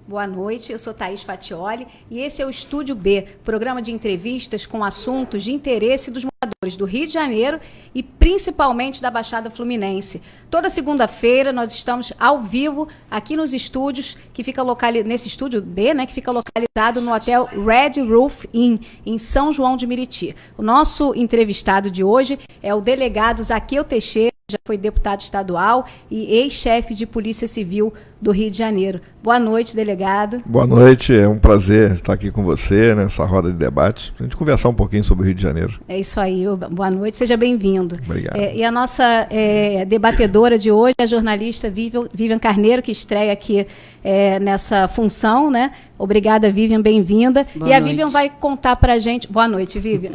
Boa noite, eu sou Thaís Fatioli e esse é o Estúdio B, programa de entrevistas com assuntos de interesse dos moradores do Rio de Janeiro e principalmente da Baixada Fluminense. Toda segunda-feira nós estamos ao vivo aqui nos estúdios, que fica nesse Estúdio B, né, que fica localizado no Hotel Red Roof Inn, em São João de Meriti. O nosso entrevistado de hoje é o delegado Zaqueu Teixeira, já foi deputado estadual e ex-chefe de Polícia Civil do Rio de Janeiro. Boa noite, delegado. Boa noite, é um prazer estar aqui com você nessa roda de debate, para a gente conversar um pouquinho sobre o Rio de Janeiro. É isso aí, boa noite, seja bem-vindo. Obrigado. E a nossa debatedora de hoje é a jornalista Vivian Carneiro, que estreia aqui nessa função, né? Obrigada, Vivian, bem-vinda. E a Vivian vai contar para a gente... Boa noite, Vivian.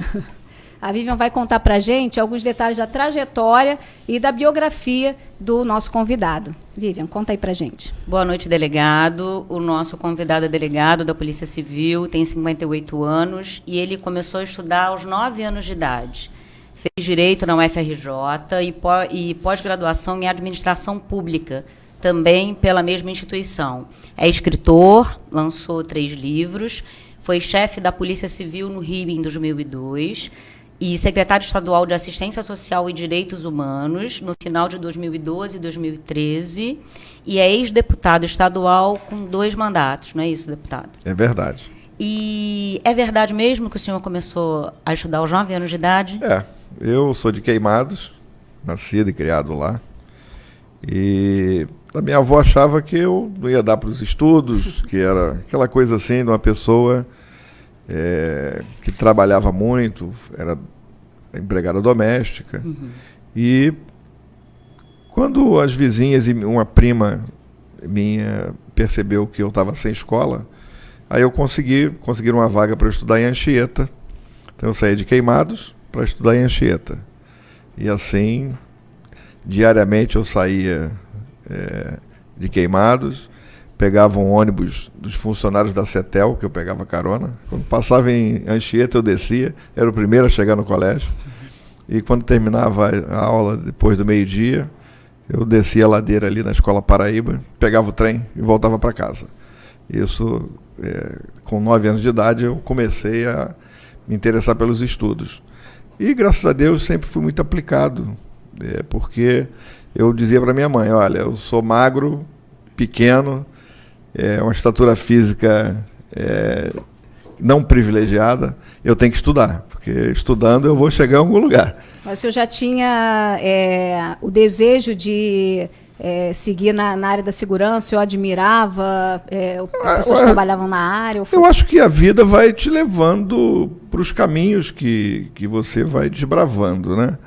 A Vivian vai contar para a gente alguns detalhes da trajetória e da biografia do nosso convidado. Vivian, conta aí para a gente. Boa noite, delegado. O nosso convidado é delegado da Polícia Civil, tem 58 anos e ele começou a estudar aos 9 anos de idade. Fez Direito na UFRJ e pós-graduação em Administração Pública, também pela mesma instituição. É escritor, lançou 3 livros, foi chefe da Polícia Civil no Rio em 2002, e secretário estadual de Assistência Social e Direitos Humanos no final de 2012 e 2013, e é ex-deputado estadual com 2 mandatos, não é isso, deputado? É verdade. E é verdade mesmo que o senhor começou a estudar aos 9 anos de idade? Eu sou de Queimados, nascido e criado lá, e a minha avó achava que eu não ia dar para os estudos, que era aquela coisa assim de uma pessoa... que trabalhava muito, era empregada doméstica. Uhum. E quando as vizinhas e uma prima minha percebeu que eu estava sem escola, aí eu conseguiram uma vaga para estudar em Anchieta. Então eu saí de Queimados para estudar em Anchieta. E assim, diariamente eu saía de Queimados, pegava um ônibus dos funcionários da CETEL, que eu pegava carona. Quando passava em Anchieta, eu descia, era o primeiro a chegar no colégio. E quando terminava a aula, depois do meio-dia, eu descia a ladeira ali na Escola Paraíba, pegava o trem e voltava para casa. Isso, com 9 anos de idade, eu comecei a me interessar pelos estudos. E, graças a Deus, sempre fui muito aplicado, porque eu dizia para minha mãe, olha, eu sou magro, pequeno, uma estatura física não privilegiada, eu tenho que estudar, porque estudando eu vou chegar em algum lugar. Mas o senhor já tinha o desejo de seguir na área da segurança, eu admirava pessoas que trabalhavam na área? Eu acho que a vida vai te levando para os caminhos que você vai desbravando, né?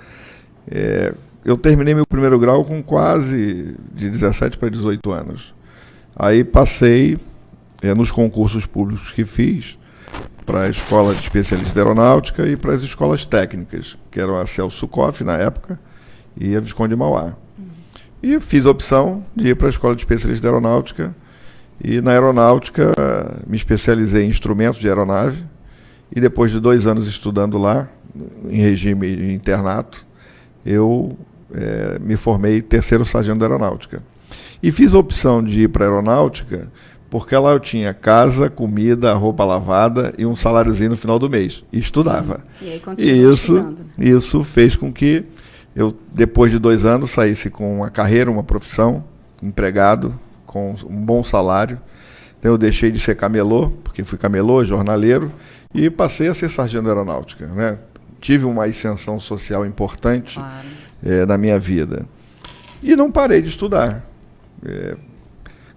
Eu terminei meu primeiro grau com quase de 17 para 18 anos. Aí passei nos concursos públicos que fiz para a Escola de Especialistas de Aeronáutica e para as escolas técnicas, que eram a Celso Koff na época e a Visconde de Mauá. E fiz a opção de ir para a Escola de Especialistas de Aeronáutica e na aeronáutica me especializei em instrumentos de aeronave e depois de 2 anos estudando lá, em regime de internato, eu me formei 3º sargento da aeronáutica. E fiz a opção de ir para a aeronáutica porque lá eu tinha casa, comida, roupa lavada e um saláriozinho no final do mês. E estudava. Sim. E aí continuou estudando. Isso fez com que eu, depois de 2 anos, saísse com uma carreira, uma profissão, empregado, com um bom salário. Então eu deixei de ser camelô, porque fui camelô, jornaleiro, e passei a ser sargento da aeronáutica, né? Tive uma ascensão social importante, claro, na minha vida. E não parei de estudar.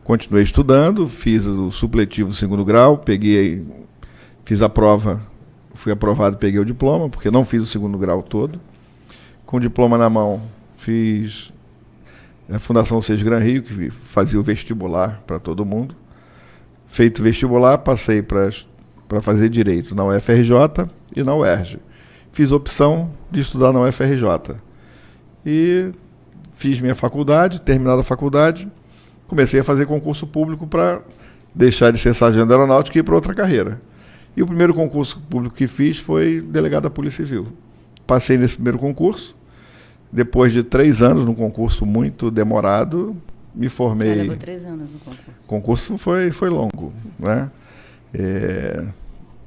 Continuei estudando, fiz o supletivo 2º grau, fiz a prova, fui aprovado e peguei o diploma, porque não fiz o 2º grau todo. Com o diploma na mão, fiz a Fundação Seix Gran Rio, que fazia o vestibular para todo mundo. Feito o vestibular, passei para fazer Direito na UFRJ e na UERJ. Fiz a opção de estudar na UFRJ. E fiz minha faculdade, terminada a faculdade, comecei a fazer concurso público para deixar de ser sargento da aeronáutica e ir para outra carreira. E o primeiro concurso público que fiz foi delegado da Polícia Civil. Passei nesse primeiro concurso, depois de 3 anos, num concurso muito demorado, me formei... Levou 3 anos no concurso. O concurso foi longo, né?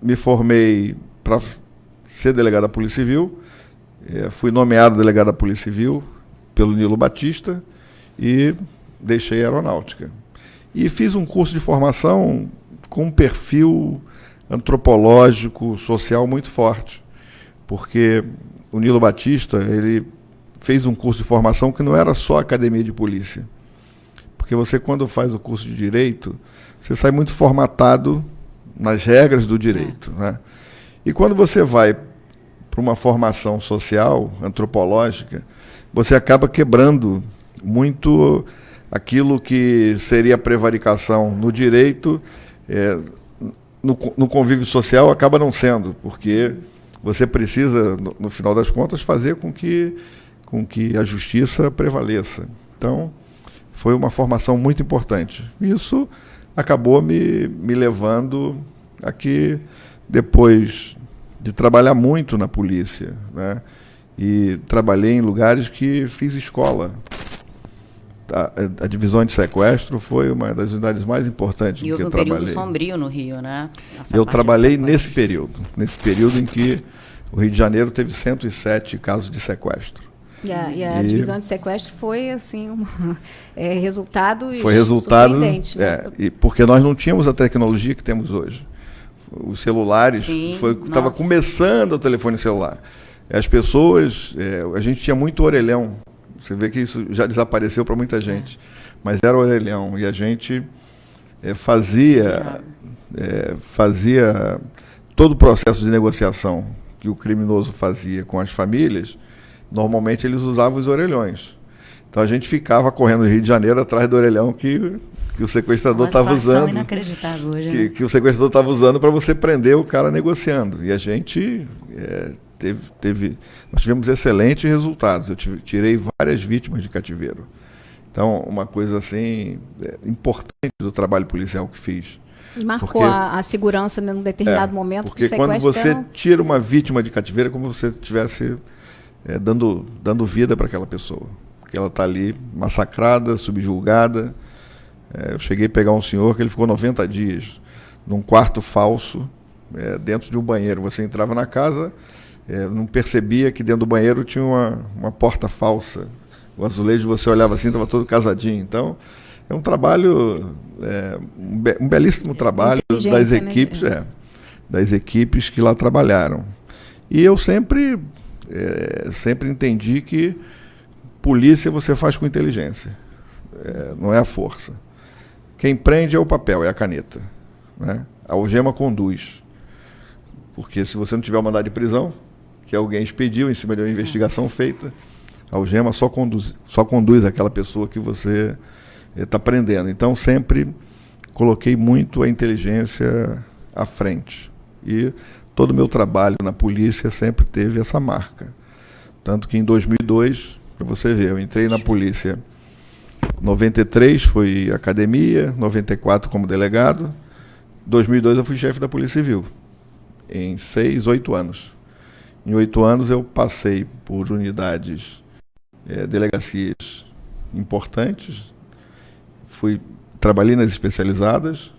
Me formei para ser delegado da Polícia Civil, fui nomeado delegado da Polícia Civil pelo Nilo Batista e deixei a aeronáutica. E fiz um curso de formação com um perfil antropológico, social muito forte, porque o Nilo Batista, ele fez um curso de formação que não era só academia de polícia. Porque você, quando faz o curso de Direito, você sai muito formatado nas regras do direito, né? E quando você vai para uma formação social, antropológica, você acaba quebrando muito aquilo que seria prevaricação no direito, no convívio social acaba não sendo, porque você precisa, no final das contas, fazer com que a justiça prevaleça. Então, foi uma formação muito importante. Isso acabou me levando a que, depois de trabalhar muito na polícia, né, e trabalhei em lugares que fiz escola. A divisão de sequestro foi uma das unidades mais importantes em que eu trabalhei. E houve um período sombrio no Rio, né? Eu trabalhei nesse período em que o Rio de Janeiro teve 107 casos de sequestro. E a divisão de sequestro foi assim resultado surpreendente, né? Porque nós não tínhamos a tecnologia que temos hoje. Os celulares, estava começando o telefone celular. As pessoas, a gente tinha muito orelhão. Você vê que isso já desapareceu para muita gente. Mas era orelhão. E a gente fazia todo o processo de negociação que o criminoso fazia com as famílias. Normalmente eles usavam os orelhões. Então a gente ficava correndo no Rio de Janeiro atrás do orelhão que o sequestrador estava usando. Inacreditável hoje, que o sequestrador estava usando para você prender o cara negociando. E a gente nós tivemos excelentes resultados. Eu tirei várias vítimas de cativeiro. Então, uma coisa assim importante do trabalho policial que fiz. E marcou a segurança num determinado momento. Porque quando você tira uma vítima de cativeiro, é como se você estivesse dando vida para aquela pessoa. Porque ela está ali massacrada, subjulgada. Eu cheguei a pegar um senhor que ele ficou 90 dias num quarto falso, dentro de um banheiro. Você entrava na casa, não percebia que dentro do banheiro tinha uma porta falsa. O azulejo, você olhava assim, estava todo casadinho. Então, é um trabalho, um belíssimo trabalho das equipes, das equipes que lá trabalharam. E eu sempre entendi que polícia você faz com inteligência, não é a força. Quem prende é o papel, é a caneta, né? A algema conduz. Porque se você não tiver o mandado de prisão, que alguém expediu em cima de uma investigação feita, a algema só conduz aquela pessoa que você está prendendo. Então, sempre coloquei muito a inteligência à frente. E todo o meu trabalho na polícia sempre teve essa marca. Tanto que em 2002, para você ver, eu entrei na polícia em 93, fui academia, 94 como delegado, em 2002 eu fui chefe da Polícia Civil, em 8 anos. Em 8 anos eu passei por unidades, delegacias importantes, trabalhei nas especializadas,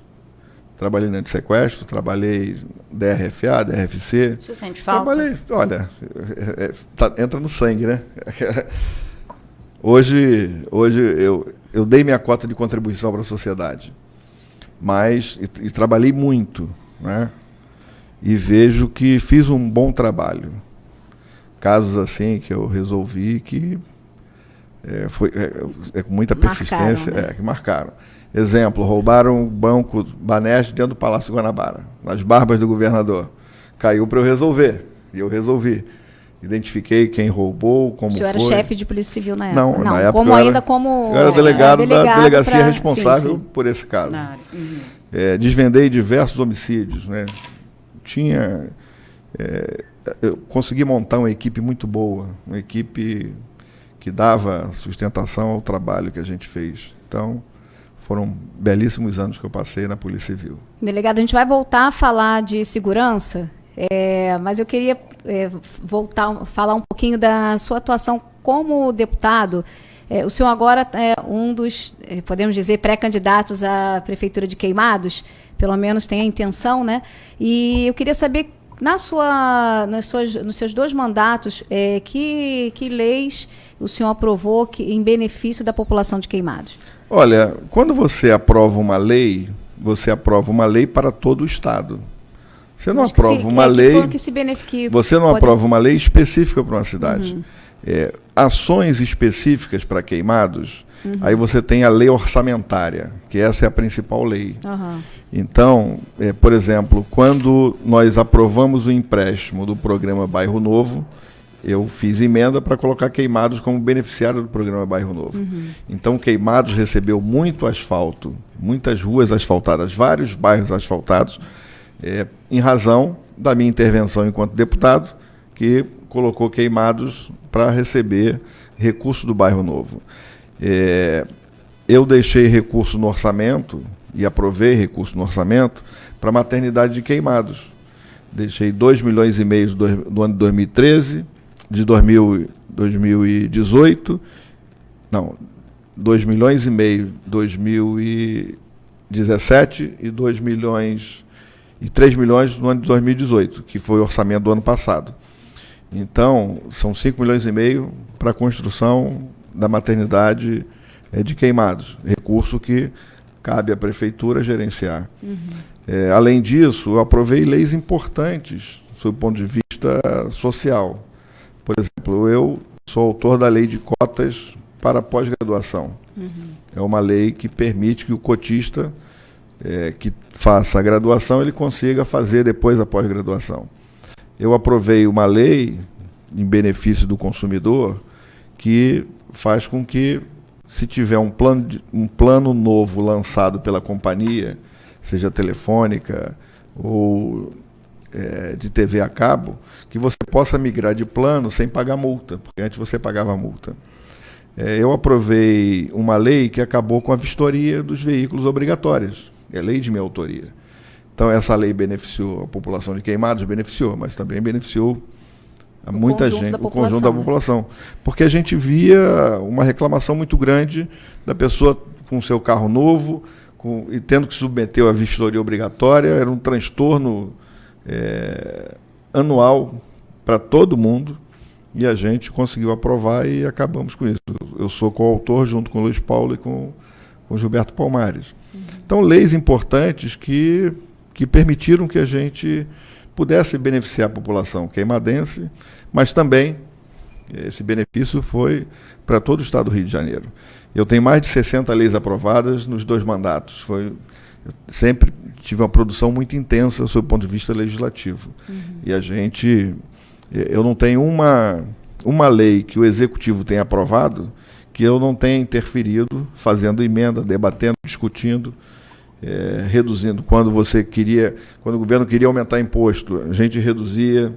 trabalhei na de sequestro, trabalhei DRFA, DRFC. Você sente falta? Trabalhei, olha, entra no sangue, né? Hoje eu dei minha cota de contribuição para a sociedade, mas e trabalhei muito, né? E vejo que fiz um bom trabalho. Casos assim que eu resolvi que foi com muita persistência, marcaram, né? Que marcaram. Exemplo, roubaram o banco Banesp dentro do Palácio Guanabara, nas barbas do governador. Caiu para eu resolver, e eu resolvi. Identifiquei quem roubou, como foi. O senhor era chefe de Polícia Civil na época? Não, na época eu era delegado da delegacia responsável por esse caso. Desvendei diversos homicídios, né? Eu consegui montar uma equipe muito boa, uma equipe que dava sustentação ao trabalho que a gente fez. Então, foram belíssimos anos que eu passei na Polícia Civil. Delegado, a gente vai voltar a falar de segurança, mas eu queria falar um pouquinho da sua atuação como deputado. O senhor agora é um dos, podemos dizer, pré-candidatos à Prefeitura de Queimados, pelo menos tem a intenção, né? E eu queria saber, nos seus 2 mandatos, que leis o senhor aprovou em benefício da população de Queimados? Olha, quando você aprova uma lei para todo o Estado. Você não aprova uma lei. Você não aprova uma lei específica para uma cidade. Ações específicas para Queimados, aí você tem a lei orçamentária, que essa é a principal lei. Então, por exemplo, quando nós aprovamos o empréstimo do programa Bairro Novo, eu fiz emenda para colocar Queimados como beneficiário do programa Bairro Novo. Então, Queimados recebeu muito asfalto, muitas ruas asfaltadas, vários bairros asfaltados, em razão da minha intervenção enquanto deputado, que colocou Queimados para receber recurso do Bairro Novo. Eu deixei recurso no orçamento, e aprovei recurso no orçamento, para a maternidade de Queimados. Deixei 2,5 milhões do ano de 2013, de 2018, não, 2,5 milhões em 2017 e 2 milhões e 3 milhões no ano de 2018, que foi o orçamento do ano passado. Então, são 5,5 milhões para a construção da maternidade de Queimados, recurso que cabe à Prefeitura gerenciar. Além disso, eu aprovei leis importantes, sob o ponto de vista social. Por exemplo, eu sou autor da lei de cotas para pós-graduação. É uma lei que permite que o cotista que faça a graduação, ele consiga fazer depois a pós-graduação. Eu aprovei uma lei em benefício do consumidor que faz com que, se tiver um plano novo lançado pela companhia, seja telefônica ou de TV a cabo, que você possa migrar de plano sem pagar multa, porque antes você pagava multa. Eu aprovei uma lei que acabou com a vistoria dos veículos obrigatórias. É lei de minha autoria. Então, essa lei beneficiou a população de Queimados, beneficiou, mas também beneficiou a muita gente, o conjunto da população. Porque a gente via uma reclamação muito grande da pessoa com seu carro novo e tendo que submeter a vistoria obrigatória. Era um transtorno anual para todo mundo, e a gente conseguiu aprovar e acabamos com isso. Eu sou coautor junto com o Luiz Paulo e com o Gilberto Palmares. Então, leis importantes que permitiram que a gente pudesse beneficiar a população queimadense, mas também esse benefício foi para todo o Estado do Rio de Janeiro. Eu tenho mais de 60 leis aprovadas nos 2 mandatos. Eu sempre tive uma produção muito intensa sob o ponto de vista legislativo. E eu não tenho uma lei que o Executivo tenha aprovado que eu não tenha interferido, fazendo emenda, debatendo, discutindo, reduzindo. Quando o governo queria aumentar imposto, a gente reduzia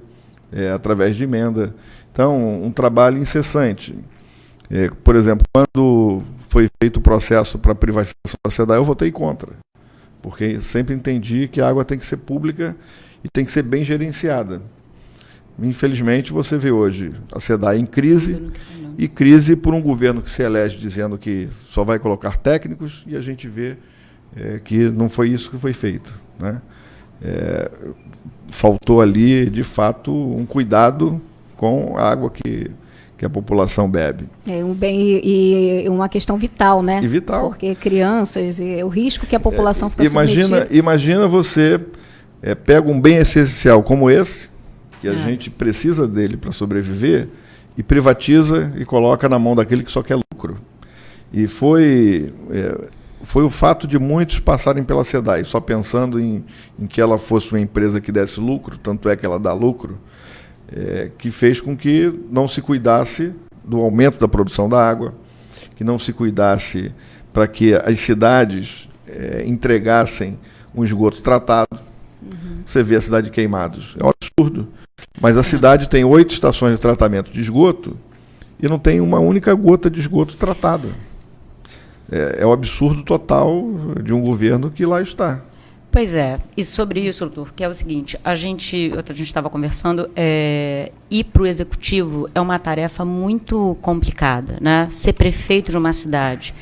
através de emenda. Então, um trabalho incessante. Por exemplo, quando foi feito o processo para privatização da SEDAI, eu votei contra, porque sempre entendi que a água tem que ser pública e tem que ser bem gerenciada. Infelizmente, você vê hoje a SEDAI em crise, e crise por um governo que se elege dizendo que só vai colocar técnicos, e a gente vê que não foi isso que foi feito, né? Faltou ali, de fato, um cuidado com a água que a população bebe. E uma questão vital, né? E vital. Porque crianças, o risco que a população fica submetida. Imagina você pega um bem essencial como esse, que a gente precisa dele para sobreviver, e privatiza e coloca na mão daquele que só quer lucro. E foi o fato de muitos passarem pela SEDAI só pensando em que ela fosse uma empresa que desse lucro, tanto é que ela dá lucro, que fez com que não se cuidasse do aumento da produção da água, que não se cuidasse para que as cidades entregassem um esgoto tratado. Você vê a cidade de Queimados, é um absurdo. Mas a cidade tem 8 estações de tratamento de esgoto e não tem uma única gota de esgoto tratada. É o absurdo total de um governo que lá está. Pois é, e sobre isso, doutor, que é o seguinte, a gente estava conversando, ir para o executivo é uma tarefa muito complicada, né? Ser prefeito de uma cidade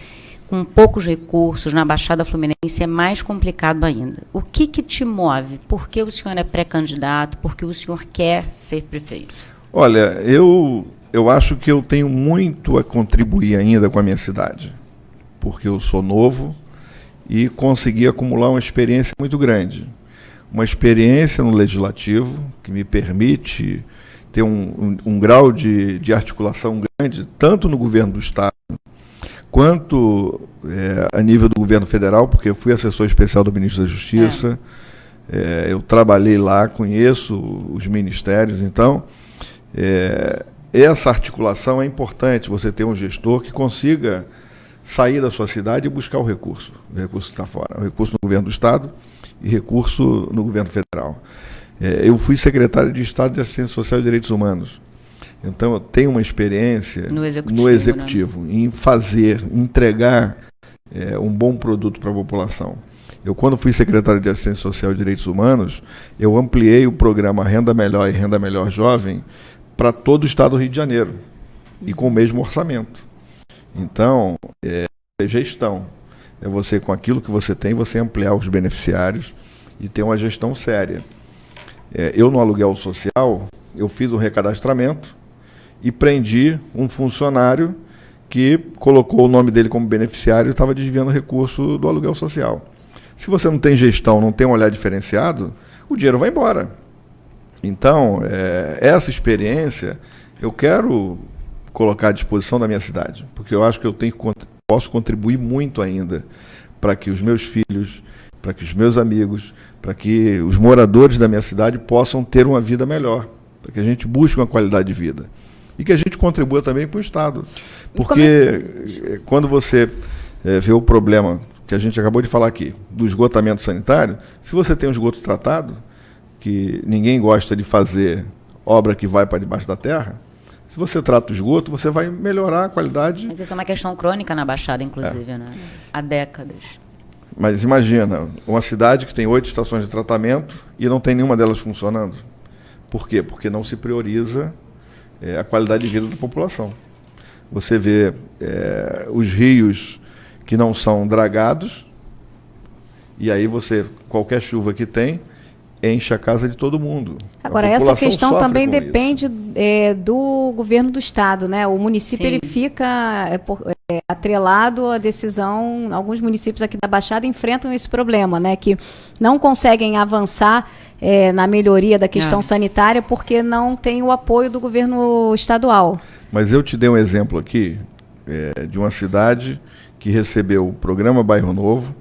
com poucos recursos na Baixada Fluminense é mais complicado ainda. O que te move? Por que o senhor é pré-candidato? Por que o senhor quer ser prefeito? Olha, eu acho que eu tenho muito a contribuir ainda com a minha cidade, porque eu sou novo e consegui acumular uma experiência muito grande. Uma experiência no Legislativo que me permite ter um grau de articulação grande, tanto no governo do Estado, quanto a nível do governo federal, porque eu fui assessor especial do ministro da Justiça, eu trabalhei lá, conheço os ministérios, então essa articulação é importante, você ter um gestor que consiga sair da sua cidade e buscar o recurso que está fora, o recurso no governo do Estado e recurso no governo federal. Eu fui secretário de Estado de Assistência Social e Direitos Humanos, então eu tenho uma experiência no executivo né? Em entregar um bom produto para a população. Eu, quando fui secretário de Assistência Social e Direitos Humanos, eu ampliei o programa Renda Melhor e Renda Melhor Jovem para todo o Estado do Rio de Janeiro, e com o mesmo orçamento. Então, gestão. É você, com aquilo que você tem, você ampliar os beneficiários e ter uma gestão séria. Eu, no aluguel social, eu fiz um recadastramento e prendi um funcionário que colocou o nome dele como beneficiário e estava desviando recurso do aluguel social. Se você não tem gestão, não tem um olhar diferenciado, o dinheiro vai embora. Então, essa experiência eu quero colocar à disposição da minha cidade, porque eu acho que eu posso contribuir muito ainda para que os meus filhos, para que os meus amigos, para que os moradores da minha cidade possam ter uma vida melhor, para que a gente busque uma qualidade de vida e que a gente contribua também para o Estado. Porque quando você vê o problema que a gente acabou de falar aqui, do esgotamento sanitário, se você tem um esgoto tratado, que ninguém gosta de fazer obra que vai para debaixo da terra, se você trata o esgoto, você vai melhorar a qualidade. Mas isso é uma questão crônica na Baixada, inclusive, né? Há décadas. Mas imagina, uma cidade que tem 8 estações de tratamento e não tem nenhuma delas funcionando. Por quê? Porque não se prioriza a qualidade de vida da população. Você vê os rios que não são dragados, e aí qualquer chuva que tem, enche a casa de todo mundo. Agora, essa questão também depende do governo do Estado, né? O município ele fica atrelado à decisão. Alguns municípios aqui da Baixada enfrentam esse problema, né? Que não conseguem avançar na melhoria da questão sanitária porque não tem o apoio do governo estadual. Mas eu te dei um exemplo aqui de uma cidade que recebeu o programa Bairro Novo,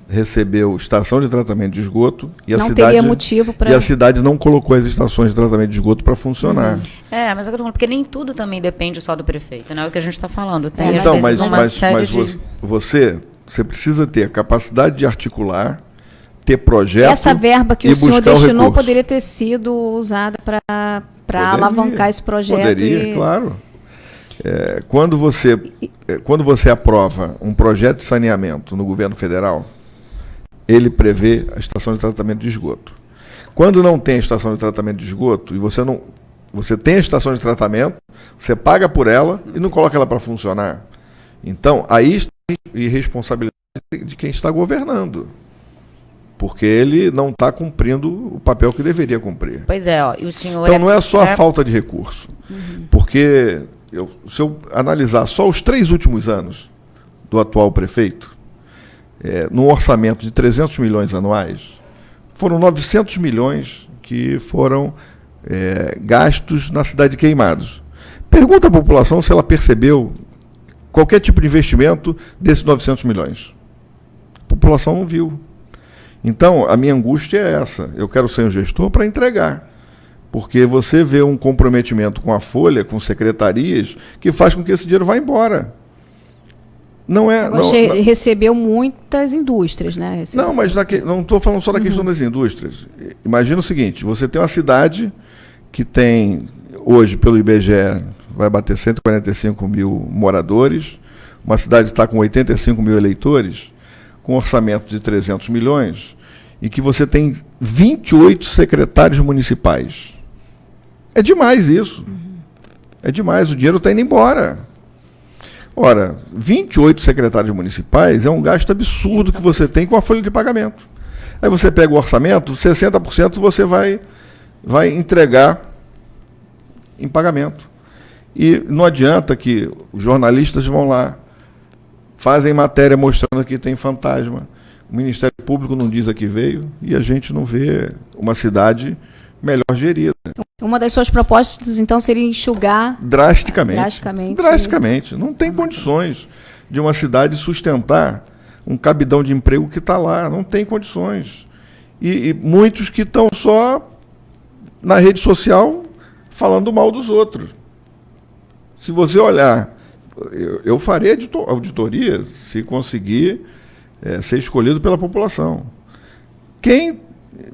recebeu estação de tratamento de esgoto e a cidade não colocou as estações de tratamento de esgoto para funcionar. Mas eu tô falando, porque nem tudo também depende só do prefeito, não é o que a gente está falando. Tem, então, mas você precisa ter a capacidade de articular, ter projeto. Essa verba que o senhor destinou poderia ter sido usada para alavancar esse projeto. Poderia, claro. Quando você aprova um projeto de saneamento no governo federal, ele prevê a estação de tratamento de esgoto. Quando não tem a estação de tratamento de esgoto, e você tem a estação de tratamento, você paga por ela e não coloca ela para funcionar. Então, aí está a irresponsabilidade de quem está governando, porque ele não está cumprindo o papel que deveria cumprir. Pois e o senhor... Então, não é só a falta de recurso, porque se eu analisar só os 3 últimos anos do atual prefeito, num orçamento de 300 milhões anuais, foram 900 milhões que foram gastos na cidade de Queimados. Pergunta à população se ela percebeu qualquer tipo de investimento desses 900 milhões. A população não viu. Então, a minha angústia é essa. Eu quero ser um gestor para entregar. Porque você vê um comprometimento com a Folha, com secretarias, que faz com que esse dinheiro vá embora. Você recebeu muitas indústrias, né? Não, mas não estou falando só da questão das indústrias. Imagina o seguinte, você tem uma cidade que tem, hoje, pelo IBGE, vai bater 145 mil moradores, uma cidade está com 85 mil eleitores, com um orçamento de 300 milhões, e que você tem 28 secretários municipais. É demais isso. É demais, o dinheiro está indo embora. Ora, 28 secretários municipais é um gasto absurdo que você tem com a folha de pagamento. Aí você pega o orçamento, 60% você vai entregar em pagamento. E não adianta que os jornalistas vão lá, fazem matéria mostrando que tem fantasma. O Ministério Público não diz a que veio e a gente não vê uma cidade melhor gerida. Uma das suas propostas, então, seria enxugar drasticamente. Não tem condições de uma cidade sustentar um cabidão de emprego que está lá. Não tem condições. E muitos que estão só na rede social falando mal dos outros. Se você olhar, eu farei auditoria se conseguir ser escolhido pela população. Quem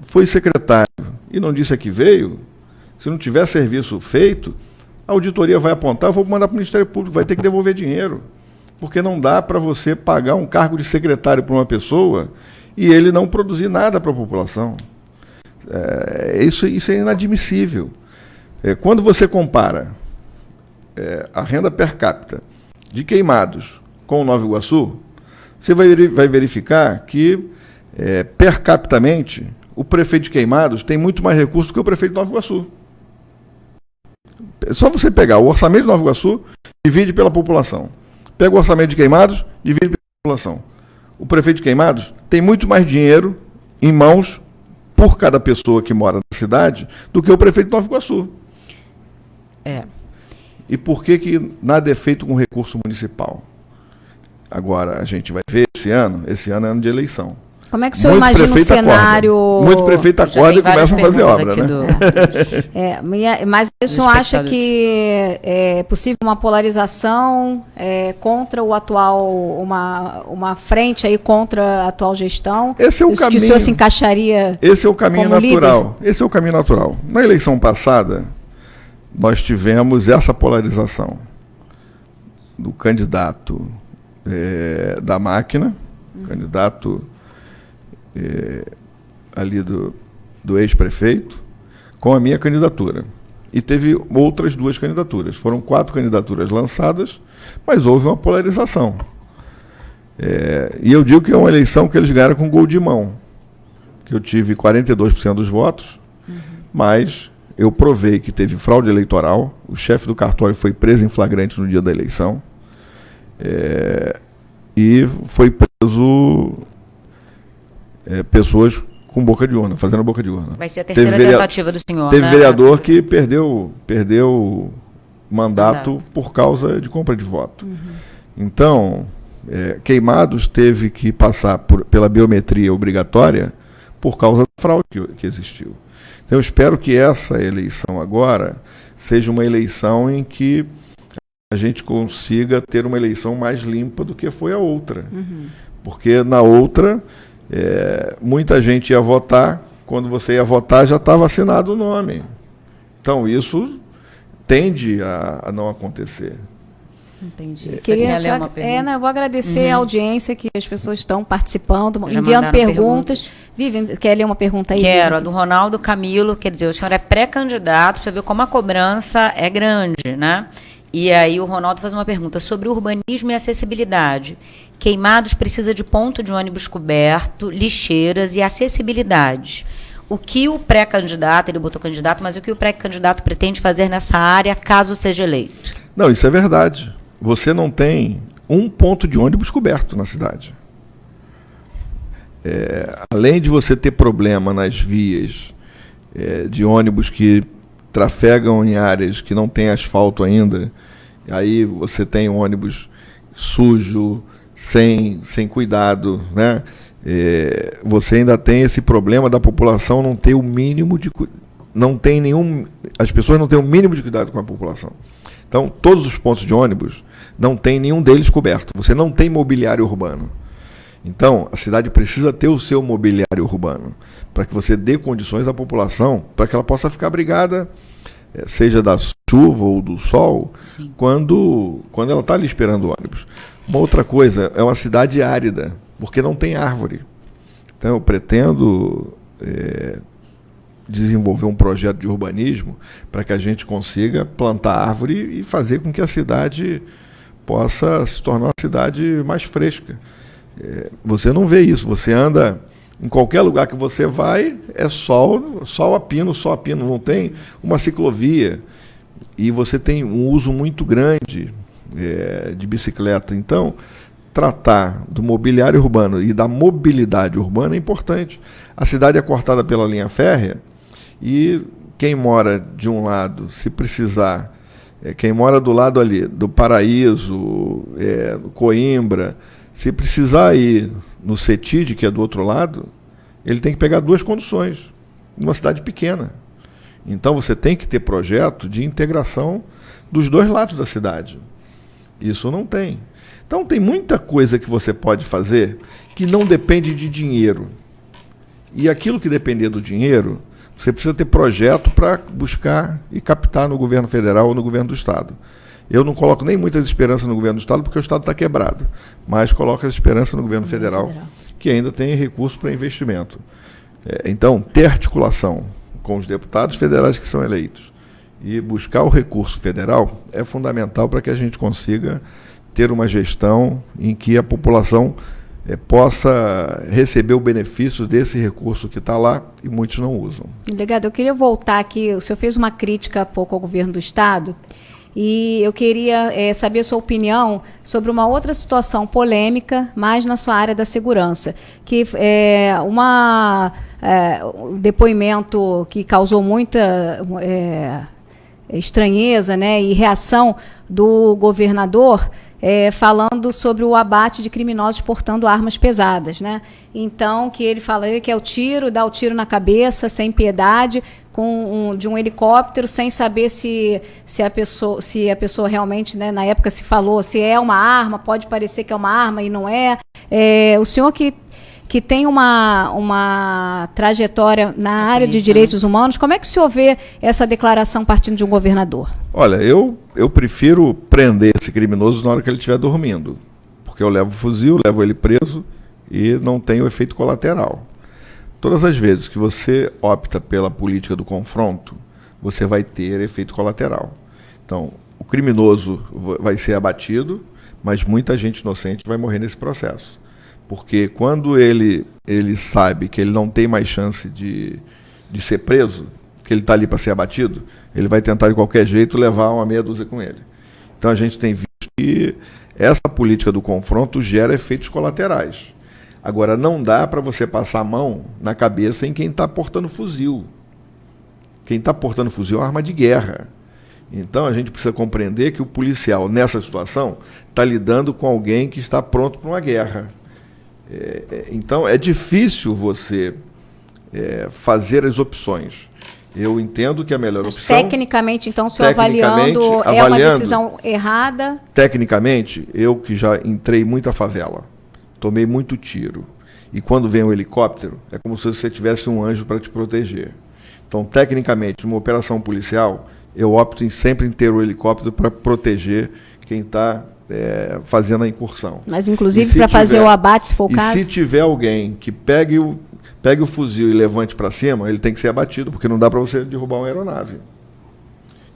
foi secretário e não disse a que veio, se não tiver serviço feito, a auditoria vai apontar, eu vou mandar para o Ministério Público, vai ter que devolver dinheiro. Porque não dá para você pagar um cargo de secretário para uma pessoa e ele não produzir nada para a população. Isso é inadmissível. Quando você compara a renda per capita de Queimados com Nova Iguaçu, você vai verificar que, per capitamente, o prefeito de Queimados tem muito mais recursos que o prefeito de Nova Iguaçu. É só você pegar o orçamento de Nova Iguaçu, divide pela população. Pega o orçamento de Queimados, divide pela população. O prefeito de Queimados tem muito mais dinheiro em mãos por cada pessoa que mora na cidade do que o prefeito de Nova Iguaçu. E por que nada é feito com recurso municipal? Agora, a gente vai ver esse ano é ano de eleição. Como é que o senhor imagina o cenário? Muito prefeito acorda e começa a fazer obra, né? Mas o senhor acha que é possível uma polarização contra o atual, uma frente aí contra a atual gestão? Esse é o caminho. Que o senhor se encaixaria? Esse é o caminho natural. Líder? Esse é o caminho natural. Na eleição passada, nós tivemos essa polarização do candidato da máquina, candidato ali do ex-prefeito, com a minha candidatura. E teve outras 2 candidaturas. Foram 4 candidaturas lançadas, mas houve uma polarização. E eu digo que é uma eleição que eles ganharam com gol de mão. Que eu tive 42% dos votos, mas eu provei que teve fraude eleitoral. O chefe do cartório foi preso em flagrante no dia da eleição. E foi preso pessoas com boca de urna, fazendo boca de urna. Vai ser a terceira tentativa do senhor, Teve vereador que perdeu o mandato por causa de compra de voto. Então, Queimados teve que passar pela biometria obrigatória por causa da fraude que existiu. Então, eu espero que essa eleição agora seja uma eleição em que a gente consiga ter uma eleição mais limpa do que foi a outra. Porque na outra, muita gente ia votar, quando você ia votar já estava assinado o nome. Então isso tende a não acontecer. Entendi. Eu vou agradecer a audiência que as pessoas estão participando, enviando perguntas. Vivian, quer ler uma pergunta aí? Quero, a do Ronaldo Camilo, quer dizer, o senhor é pré-candidato, você vê como a cobrança é grande, né? E aí o Ronaldo faz uma pergunta sobre urbanismo e acessibilidade. Queimados precisa de ponto de ônibus coberto, lixeiras e acessibilidade. O que o pré-candidato, ele botou candidato, mas o que o pré-candidato pretende fazer nessa área caso seja eleito? Não, isso é verdade. Você não tem um ponto de ônibus coberto na cidade. Além de você ter problema nas vias de ônibus que trafegam em áreas que não tem asfalto ainda, aí você tem ônibus sujo, sem cuidado, né? Você ainda tem esse problema da população não ter o mínimo de as pessoas não têm o mínimo de cuidado com a população. Então, todos os pontos de ônibus não tem nenhum deles coberto. Você não tem mobiliário urbano. Então, a cidade precisa ter o seu mobiliário urbano para que você dê condições à população para que ela possa ficar abrigada, seja da chuva ou do sol, quando ela está ali esperando o ônibus. Uma outra coisa, é uma cidade árida, porque não tem árvore. Então, eu pretendo desenvolver um projeto de urbanismo para que a gente consiga plantar árvore e fazer com que a cidade possa se tornar uma cidade mais fresca. Você não vê isso, você anda em qualquer lugar que você vai, é sol a pino, não tem uma ciclovia. E você tem um uso muito grande de bicicleta. Então, tratar do mobiliário urbano e da mobilidade urbana é importante. A cidade é cortada pela linha férrea e quem mora de um lado, se precisar, quem mora do lado ali, do Paraíso, Coimbra, se precisar ir no CETID, que é do outro lado, ele tem que pegar 2 conduções, numa cidade pequena. Então você tem que ter projeto de integração dos 2 lados da cidade. Isso não tem. Então tem muita coisa que você pode fazer que não depende de dinheiro. E aquilo que depender do dinheiro, você precisa ter projeto para buscar e captar no governo federal ou no governo do estado. Eu não coloco nem muitas esperanças no governo do estado, porque o estado está quebrado, mas coloco a esperança no governo federal, que ainda tem recurso para investimento. Então, ter articulação com os deputados federais que são eleitos e buscar o recurso federal é fundamental para que a gente consiga ter uma gestão em que a população possa receber o benefício desse recurso que está lá e muitos não usam. Delegado, eu queria voltar aqui, o senhor fez uma crítica há pouco ao governo do estado, e eu queria saber a sua opinião sobre uma outra situação polêmica, mais na sua área da segurança, que um depoimento que causou muita estranheza, né, e reação do governador, falando sobre o abate de criminosos portando armas pesadas, né? Então, que ele fala que é dá o tiro na cabeça, sem piedade, de um helicóptero, sem saber se a pessoa realmente, né, na época se falou, se é uma arma, pode parecer que é uma arma e não é. O senhor que tem uma trajetória na área de direitos humanos, como é que o senhor vê essa declaração partindo de um governador? Olha, eu prefiro prender esse criminoso na hora que ele estiver dormindo, porque eu levo o fuzil, levo ele preso e não tem o efeito colateral. Todas as vezes que você opta pela política do confronto, você vai ter efeito colateral. Então, o criminoso vai ser abatido, mas muita gente inocente vai morrer nesse processo. Porque quando ele sabe que ele não tem mais chance de ser preso, que ele está ali para ser abatido, ele vai tentar de qualquer jeito levar uma meia dúzia com ele. Então a gente tem visto que essa política do confronto gera efeitos colaterais. Agora, não dá para você passar a mão na cabeça em quem está portando fuzil. Quem está portando fuzil é uma arma de guerra. Então a gente precisa compreender que o policial, nessa situação, está lidando com alguém que está pronto para uma guerra. Então é difícil você fazer as opções. Eu entendo que a melhor opção... Tecnicamente, então, o senhor avaliando é uma decisão errada? Tecnicamente, eu que já entrei muito à favela, tomei muito tiro, e quando vem um helicóptero, é como se você tivesse um anjo para te proteger. Então, tecnicamente, numa operação policial, eu opto sempre em ter o helicóptero para proteger quem está fazendo a incursão. Mas, inclusive, para fazer o abate, se for o caso? E se tiver alguém que pegue o fuzil e levante para cima, ele tem que ser abatido, porque não dá para você derrubar uma aeronave.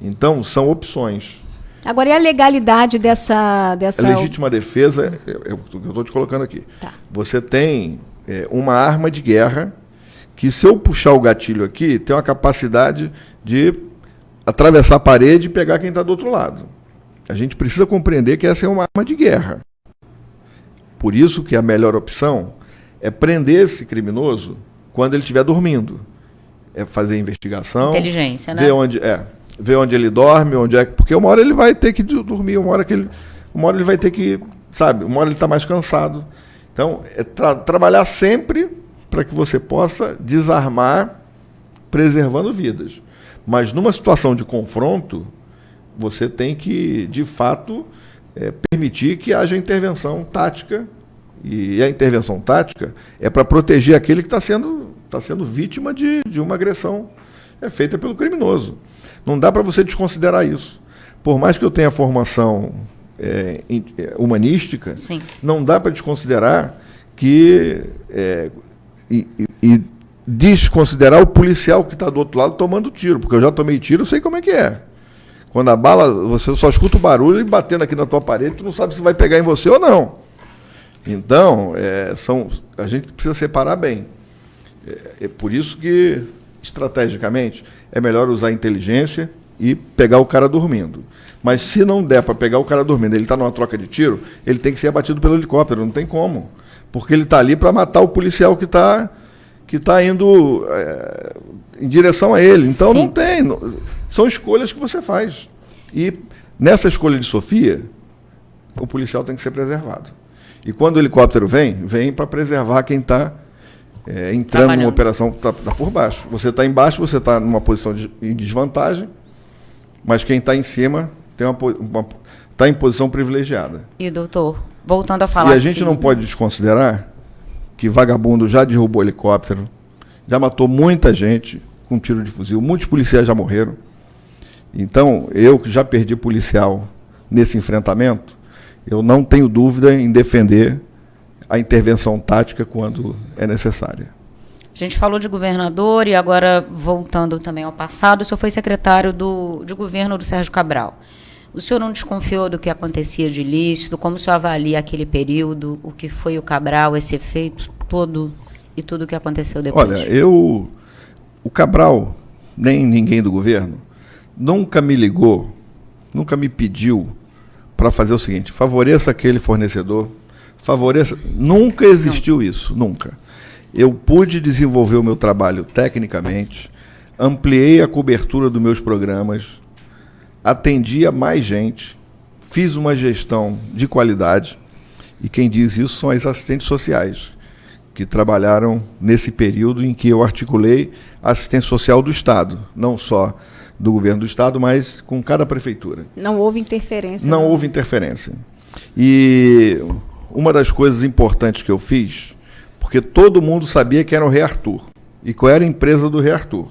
Então, são opções. Agora, e a legalidade dessa... A legítima defesa, eu estou te colocando aqui. Tá. Você tem uma arma de guerra que, se eu puxar o gatilho aqui, tem uma capacidade de atravessar a parede e pegar quem está do outro lado. A gente precisa compreender que essa é uma arma de guerra. Por isso que a melhor opção é prender esse criminoso quando ele estiver dormindo. É fazer investigação. Inteligência, né? Ver onde ele dorme, porque uma hora ele vai ter que dormir, uma hora ele vai ter que, uma hora ele está mais cansado. Então, trabalhar sempre para que você possa desarmar, preservando vidas. Mas numa situação de confronto, você tem que, de fato, permitir que haja intervenção tática. E a intervenção tática é para proteger aquele que está sendo vítima de uma agressão feita pelo criminoso. Não dá para você desconsiderar isso. Por mais que eu tenha formação humanística, sim, não dá para desconsiderar que e desconsiderar o policial que está do outro lado tomando tiro, porque eu já tomei tiro, eu sei como é que é. Quando a bala, você só escuta o barulho e batendo aqui na tua parede, tu não sabe se vai pegar em você ou não. Então, a gente precisa separar bem. É por isso que, estrategicamente, é melhor usar a inteligência e pegar o cara dormindo. Mas se não der para pegar o cara dormindo, ele está numa troca de tiro, ele tem que ser abatido pelo helicóptero, não tem como. Porque ele está ali para matar o policial que está indo em direção a ele. Então, não tem. São escolhas que você faz. E nessa escolha de Sofia, o policial tem que ser preservado. E quando o helicóptero vem para preservar quem está entrando numa operação que está por baixo. Você está embaixo, você está numa posição em desvantagem, mas quem está em cima está em posição privilegiada. E, doutor, voltando a falar... E a gente não pode desconsiderar que vagabundo já derrubou helicóptero, já matou muita gente com tiro de fuzil, muitos policiais já morreram. Então, eu que já perdi policial nesse enfrentamento, eu não tenho dúvida em defender a intervenção tática quando é necessária. A gente falou de governador e agora, voltando também ao passado, o senhor foi secretário de governo do Sérgio Cabral. O senhor não desconfiou do que acontecia de ilícito? Como o senhor avalia aquele período, o que foi o Cabral, esse efeito todo e tudo o que aconteceu depois? Olha, o Cabral, nem ninguém do governo, nunca me ligou, nunca me pediu para fazer o seguinte: favoreça aquele fornecedor, favoreça. Nunca existiu isso, nunca. Eu pude desenvolver o meu trabalho tecnicamente, ampliei a cobertura dos meus programas, atendi a mais gente, fiz uma gestão de qualidade, e quem diz isso são as assistentes sociais, que trabalharam nesse período em que eu articulei a assistência social do Estado, não só do governo do Estado, mas com cada prefeitura. Não houve interferência. Não houve interferência. E uma das coisas importantes que eu fiz, porque todo mundo sabia que era o Rei Arthur, e qual era a empresa do Rei Arthur.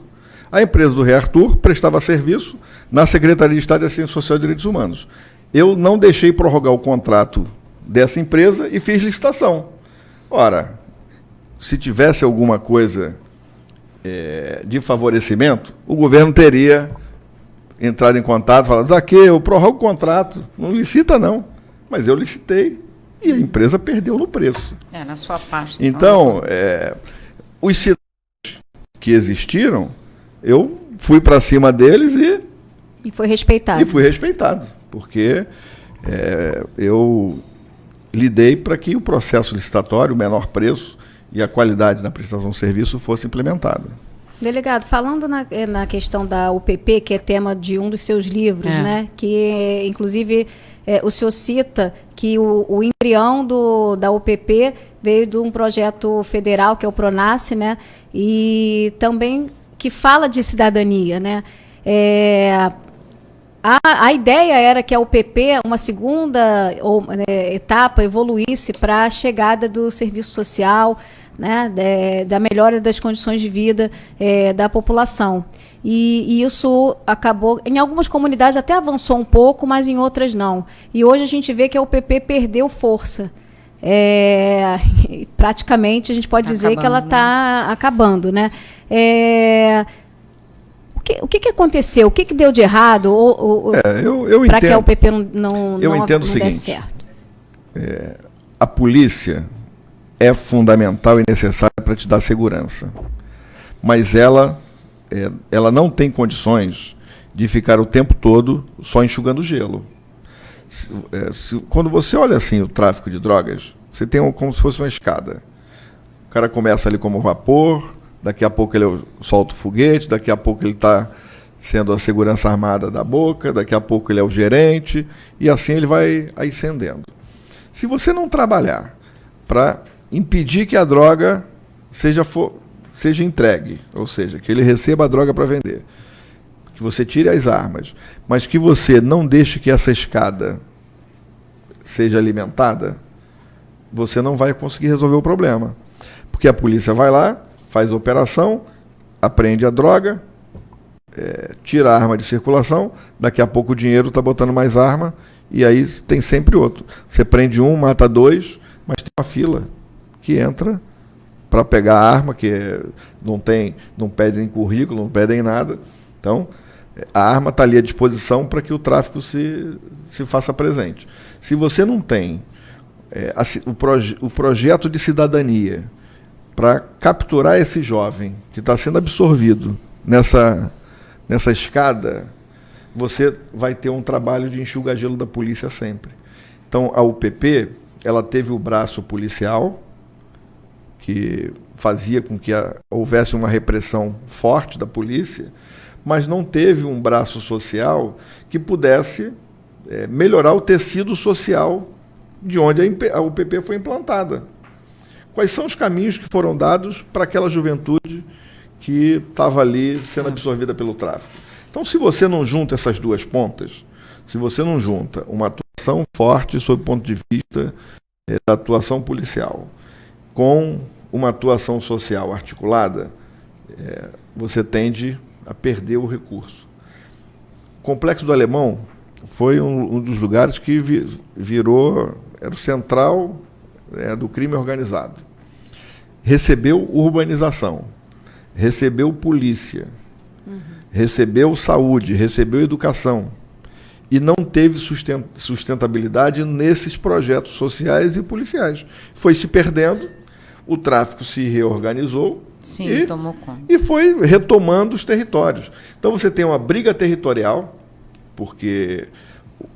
A empresa do Rei Arthur prestava serviço na Secretaria de Estado de Assistência Social e Direitos Humanos. Eu não deixei prorrogar o contrato dessa empresa e fiz licitação. Ora, se tivesse alguma coisa de favorecimento, o governo teria entrado em contato, falando: Zaqueu, eu prorrogo o contrato, não licita não. Mas eu licitei e a empresa perdeu no preço. Na sua parte. Então, os cidadãos que existiram, eu fui para cima deles e foi respeitado. E fui respeitado, porque eu lidei para que o processo licitatório, o menor preço e a qualidade na prestação de serviço fosse implementada. Delegado, falando na questão da UPP, que é tema de um dos seus livros, né, que inclusive o senhor cita que o embrião da UPP veio de um projeto federal, que é o PRONASSE, né, e também que fala de cidadania, né. A ideia era que a UPP, uma segunda etapa, evoluísse para a chegada do serviço social, né, da melhora das condições de vida da população. E isso acabou, em algumas comunidades até avançou um pouco, mas em outras não. E hoje a gente vê que a UPP perdeu força. Praticamente a gente pode dizer que ela está acabando, né? O que aconteceu? O que deu de errado para que a UPP não dê certo? A polícia é fundamental e necessária para te dar segurança. Mas ela não tem condições de ficar o tempo todo só enxugando gelo. Quando você olha assim o tráfico de drogas, você tem como se fosse uma escada. O cara começa ali como vapor, daqui a pouco ele solta o foguete, daqui a pouco ele está sendo a segurança armada da boca, daqui a pouco ele é o gerente, e assim ele vai ascendendo. Se você não trabalhar para impedir que a droga seja entregue, ou seja, que ele receba a droga para vender, que você tire as armas, mas que você não deixe que essa escada seja alimentada, você não vai conseguir resolver o problema. Porque a polícia vai lá, faz a operação, apreende a droga, tira a arma de circulação, daqui a pouco o dinheiro está botando mais arma, e aí tem sempre outro. Você prende um, mata dois, mas tem uma fila que entra para pegar a arma, que não pedem currículo, não pedem nada. Então, a arma está ali à disposição para que o tráfico se faça presente. Se você não tem o projeto de cidadania para capturar esse jovem que está sendo absorvido nessa escada, você vai ter um trabalho de enxuga-gelo da polícia sempre. Então, a UPP, ela teve o braço policial, que fazia com que houvesse uma repressão forte da polícia, mas não teve um braço social que pudesse melhorar o tecido social de onde a UPP foi implantada. Quais são os caminhos que foram dados para aquela juventude que estava ali sendo absorvida pelo tráfico? Então, se você não junta essas duas pontas, se você não junta uma atuação forte sob o ponto de vista da atuação policial com uma atuação social articulada, você tende a perder o recurso. O Complexo do Alemão foi um dos lugares que era o central do crime organizado. Recebeu urbanização, recebeu polícia, recebeu saúde, recebeu educação e não teve sustentabilidade nesses projetos sociais e policiais. Foi se perdendo, o tráfico se reorganizou. Sim, tomou conta. E foi retomando os territórios. Então você tem uma briga territorial, porque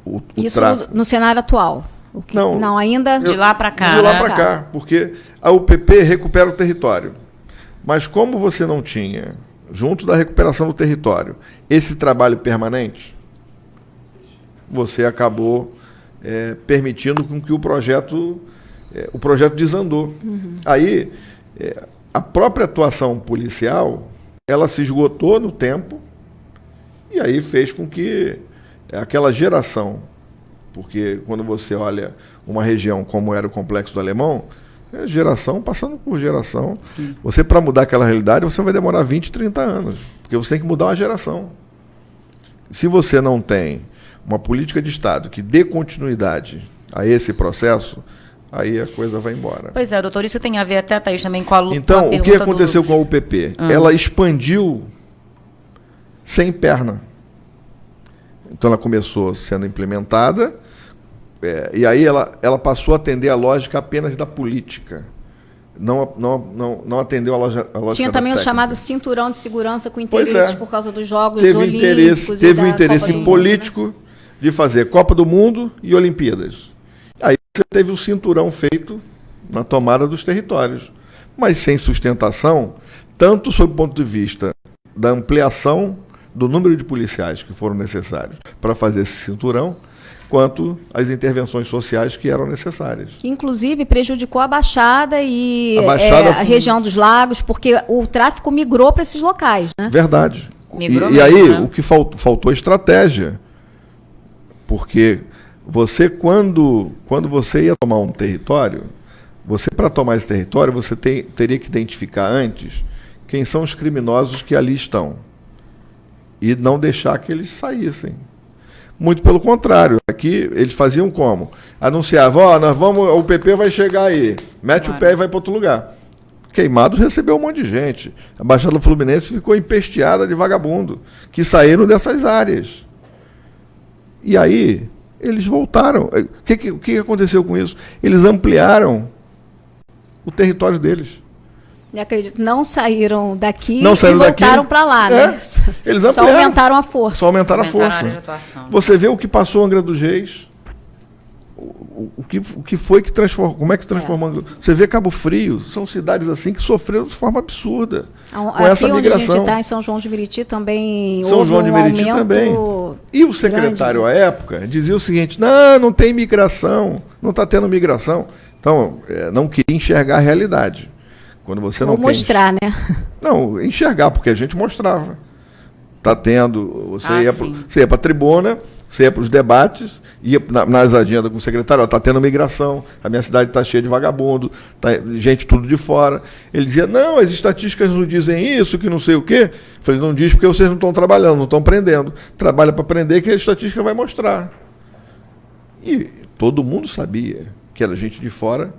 o isso tráfico... no cenário atual? Não, ainda... De lá para cá. De lá para cá, porque a UPP recupera o território. Mas como você não tinha, junto da recuperação do território, esse trabalho permanente, você acabou permitindo com que o projeto desandou. Aí... a própria atuação policial, ela se esgotou no tempo e aí fez com que aquela geração, porque quando você olha uma região como era o Complexo do Alemão, geração passando por geração, sim. Você, para mudar aquela realidade, você vai demorar 20, 30 anos, porque você tem que mudar uma geração. Se você não tem uma política de Estado que dê continuidade a esse processo, aí a coisa vai embora. Pois é, doutor, isso tem a ver até, Thaís, também com a luta. Então, o que aconteceu com a UPP? Ela expandiu sem perna. Então, ela começou sendo implementada, e aí ela passou a atender a lógica apenas da política. Não atendeu a lógica Tinha também o chamado cinturão de segurança com interesses por causa dos Jogos Olímpicos. Teve um interesse político de fazer Copa do Mundo e Olimpíadas. Aí você teve o cinturão feito na tomada dos territórios, mas sem sustentação, tanto sob o ponto de vista da ampliação do número de policiais que foram necessários para fazer esse cinturão, quanto as intervenções sociais que eram necessárias. Inclusive, prejudicou a Baixada e a região dos lagos, porque o tráfico migrou para esses locais, né? Verdade. Migrou e aí, o que faltou estratégia, porque você, quando você ia tomar um território, para tomar esse território, você teria que identificar antes quem são os criminosos que ali estão e não deixar que eles saíssem. Muito pelo contrário, aqui eles faziam como? Anunciavam, a UPP vai chegar aí, mete o pé e vai para outro lugar. Queimados recebeu um monte de gente. A Baixada Fluminense ficou empesteada de vagabundo, que saíram dessas áreas. E aí, eles voltaram. O que aconteceu com isso? Eles ampliaram o território deles. Eu acredito, não saíram daqui e voltaram para lá, né? Eles só aumentaram a força. Só aumentaram a força. Você vê o que passou Angra dos Reis, o que foi que transformou, como é que se transformou. Você vê Cabo Frio, são cidades assim que sofreram de forma absurda com essa migração. Aqui onde a gente está, em São João de Meriti também houve um aumento. E o secretário grande, à época dizia o seguinte, não tem migração, não está tendo migração. Então, não queria enxergar a realidade. Quando você não mostrar, né? Não, enxergar, porque a gente mostrava. Está tendo, você ia para a tribuna, você ia para os debates, ia nas agendas com o secretário, está tendo migração, a minha cidade está cheia de vagabundo, gente tudo de fora. Ele dizia, não, as estatísticas não dizem isso, que não sei o quê. Eu falei, não diz porque vocês não estão trabalhando, não estão prendendo. Trabalha para prender que a estatística vai mostrar. E todo mundo sabia que era gente de fora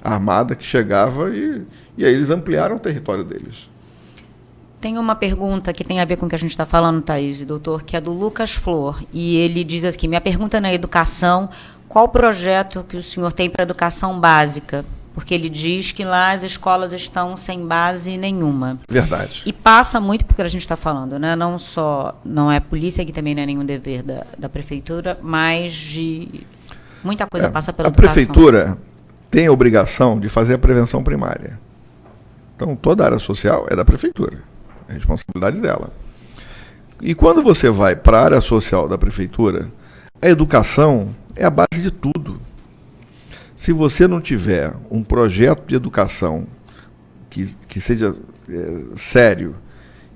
armada que chegava e aí eles ampliaram o território deles. Tem uma pergunta que tem a ver com o que a gente está falando, Thaís e doutor, que é do Lucas Flor. E ele diz aqui, minha pergunta na educação, qual o projeto que o senhor tem para a educação básica? Porque ele diz que lá as escolas estão sem base nenhuma. Verdade. E passa muito porque a gente está falando, né? Não é polícia, que também não é nenhum dever da prefeitura, mas muita coisa passa pela educação. A prefeitura tem a obrigação de fazer a prevenção primária. Então, toda a área social é da prefeitura. É a responsabilidade dela. E quando você vai para a área social da prefeitura, a educação é a base de tudo. Se você não tiver um projeto de educação que seja sério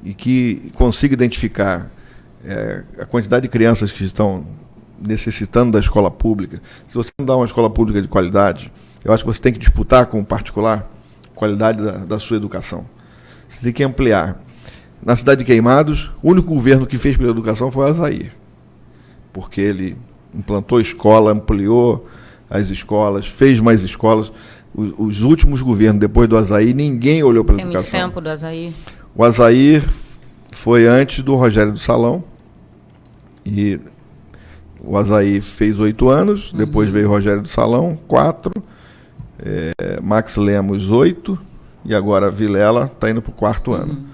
e que consiga identificar a quantidade de crianças que estão necessitando da escola pública, se você não dá uma escola pública de qualidade, eu acho que você tem que disputar com o particular a qualidade da sua educação. Você tem que ampliar. Na cidade de Queimados, o único governo que fez pela educação foi o Azair, porque ele implantou escola, ampliou as escolas, fez mais escolas. Os últimos governos, depois do Azair, ninguém olhou para a educação. Tem muito tempo do Azair. O Azair foi antes do Rogério do Salão, e o Azair fez 8 anos, depois veio o Rogério do Salão, 4, Max Lemos, 8, e agora a Vilela está indo para o 4º ano.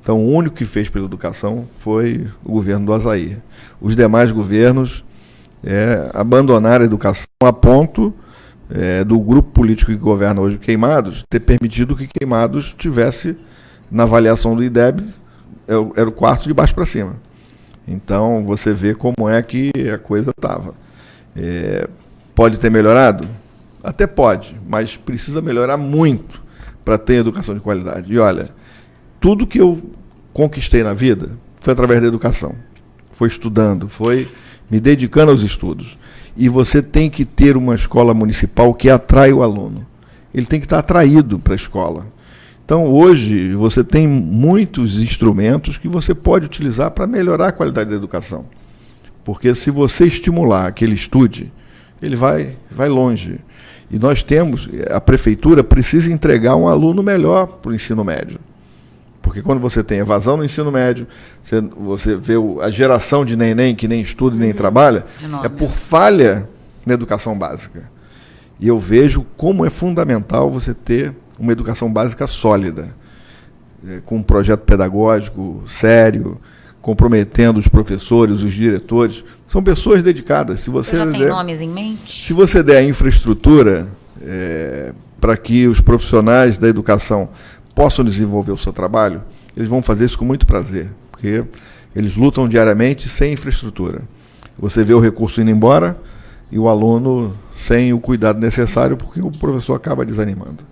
Então, o único que fez pela educação foi o governo do Azair. Os demais governos abandonaram a educação a ponto do grupo político que governa hoje Queimados ter permitido que Queimados tivesse, na avaliação do IDEB, era o 4º de baixo para cima. Então, você vê como é que a coisa estava. Pode ter melhorado? Até pode, mas precisa melhorar muito para ter educação de qualidade. E olha, tudo que eu conquistei na vida foi através da educação. Foi estudando, foi me dedicando aos estudos. E você tem que ter uma escola municipal que atrai o aluno. Ele tem que estar atraído para a escola. Então, hoje, você tem muitos instrumentos que você pode utilizar para melhorar a qualidade da educação. Porque se você estimular que ele estude, ele vai longe. E nós temos, a prefeitura precisa entregar um aluno melhor para o ensino médio. Porque quando você tem evasão no ensino médio, você vê a geração de neném que nem estuda e nem trabalha, é por falha na educação básica. E eu vejo como é fundamental você ter uma educação básica sólida, com um projeto pedagógico sério, comprometendo os professores, os diretores. São pessoas dedicadas. Você já tem nomes em mente? Se você der a infraestrutura para que os profissionais da educação possam desenvolver o seu trabalho, eles vão fazer isso com muito prazer, porque eles lutam diariamente sem infraestrutura. Você vê o recurso indo embora e o aluno sem o cuidado necessário, porque o professor acaba desanimando.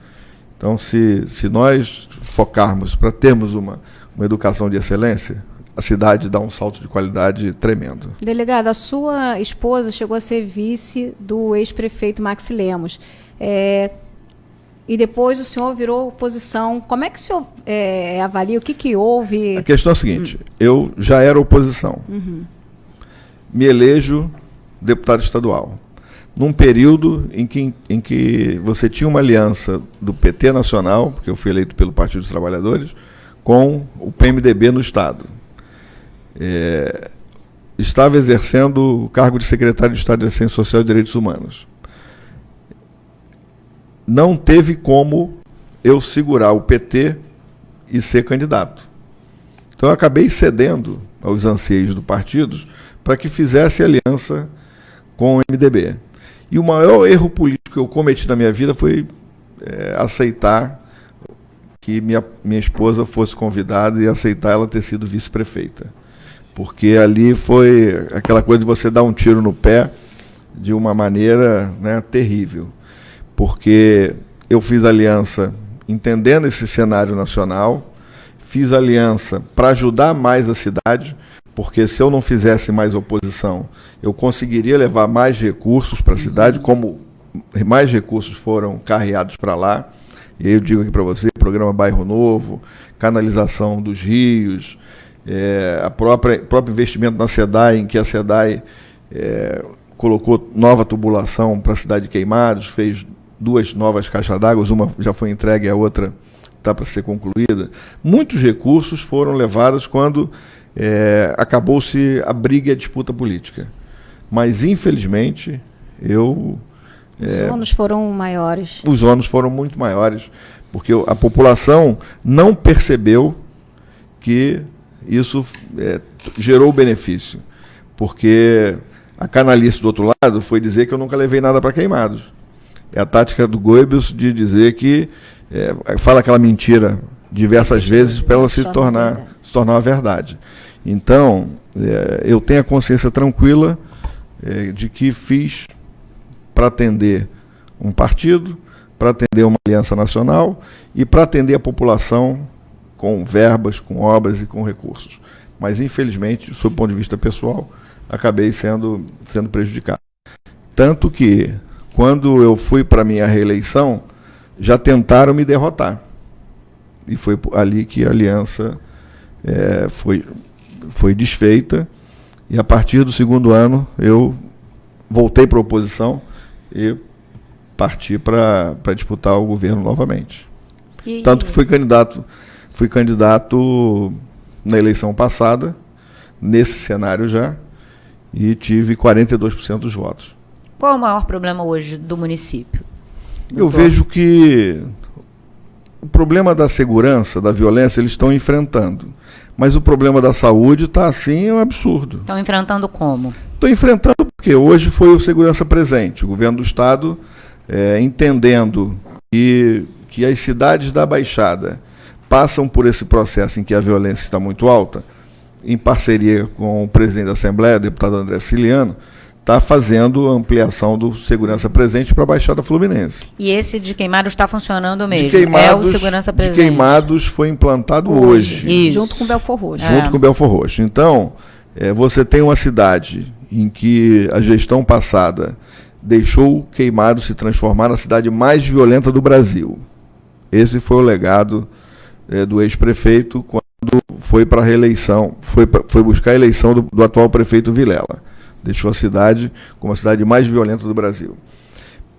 Então, se nós focarmos para termos uma educação de excelência, a cidade dá um salto de qualidade tremendo. Delegado, a sua esposa chegou a ser vice do ex-prefeito Max Lemos. E depois o senhor virou oposição. Como é que o senhor avalia? O que houve? A questão é a seguinte, eu já era oposição. Me elejo deputado estadual. Num período em que você tinha uma aliança do PT nacional, porque eu fui eleito pelo Partido dos Trabalhadores, com o PMDB no Estado. Estava exercendo o cargo de secretário de Estado de Assistência Social e Direitos Humanos. Não teve como eu segurar o PT e ser candidato. Então eu acabei cedendo aos anseios do partido para que fizesse aliança com o MDB. E o maior erro político que eu cometi na minha vida foi aceitar que minha esposa fosse convidada e aceitar ela ter sido vice-prefeita. Porque ali foi aquela coisa de você dar um tiro no pé de uma maneira, né, terrível. Porque eu fiz aliança entendendo esse cenário nacional, fiz aliança para ajudar mais a cidade, porque se eu não fizesse mais oposição, eu conseguiria levar mais recursos para a cidade, como mais recursos foram carreados para lá. E aí eu digo aqui para você, programa Bairro Novo, canalização dos rios, próprio investimento na SEDAI, em que a SEDAI colocou nova tubulação para a cidade de Queimados, fez 2 novas caixas d'água, uma já foi entregue, a outra está para ser concluída. Muitos recursos foram levados quando acabou-se a briga e a disputa política. Mas, infelizmente, os ônus foram maiores. Os ônus foram muito maiores, porque a população não percebeu que isso gerou benefício. Porque a canalice do outro lado foi dizer que eu nunca levei nada para Queimados. É a tática do Goebbels de dizer que fala aquela mentira diversas vezes para ela se tornar uma verdade. Então, eu tenho a consciência tranquila de que fiz para atender um partido, para atender uma aliança nacional e para atender a população com verbas, com obras e com recursos. Mas, infelizmente, sob o ponto de vista pessoal, acabei sendo prejudicado. Tanto que, quando eu fui para a minha reeleição, já tentaram me derrotar. E foi ali que a aliança foi desfeita. E a partir do segundo ano, eu voltei para a oposição e parti para disputar o governo novamente. Tanto que fui candidato na eleição passada, nesse cenário já, e tive 42% dos votos. Qual é o maior problema hoje do município? Eu vejo que o problema da segurança, da violência, eles estão enfrentando. Mas o problema da saúde está assim, é um absurdo. Estão enfrentando como? Estou enfrentando porque hoje foi o Segurança Presente. O governo do Estado, entendendo que as cidades da Baixada passam por esse processo em que a violência está muito alta, em parceria com o presidente da Assembleia, o deputado André Ciliano, está fazendo a ampliação do Segurança Presente para a Baixada Fluminense. E esse de Queimados está funcionando mesmo? É o Segurança Presente? De Queimados foi implantado hoje. Junto com Belfor Roxo. Junto com Belfor Roxo. Então, você tem uma cidade em que a gestão passada deixou Queimados se transformar na cidade mais violenta do Brasil. Esse foi o legado do ex-prefeito quando foi para a reeleição, foi buscar a eleição do atual prefeito Vilela. Deixou a cidade como a cidade mais violenta do Brasil.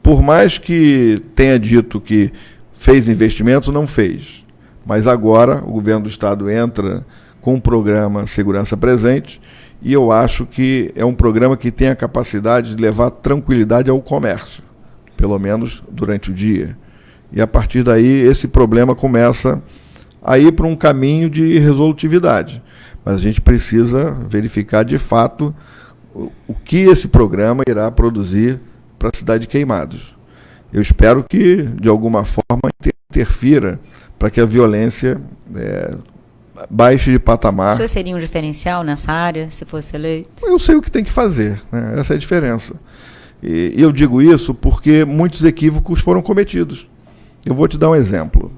Por mais que tenha dito que fez investimento, não fez. Mas agora o governo do Estado entra com um programa Segurança Presente e eu acho que é um programa que tem a capacidade de levar tranquilidade ao comércio, pelo menos durante o dia. E a partir daí esse problema começa a ir para um caminho de resolutividade. Mas a gente precisa verificar de fato o que esse programa irá produzir para a cidade de Queimados. Eu espero que, de alguma forma, interfira para que a violência baixe de patamar. O senhor seria um diferencial nessa área, se fosse eleito? Eu sei o que tem que fazer, né? Essa é a diferença. E eu digo isso porque muitos equívocos foram cometidos. Eu vou te dar um exemplo.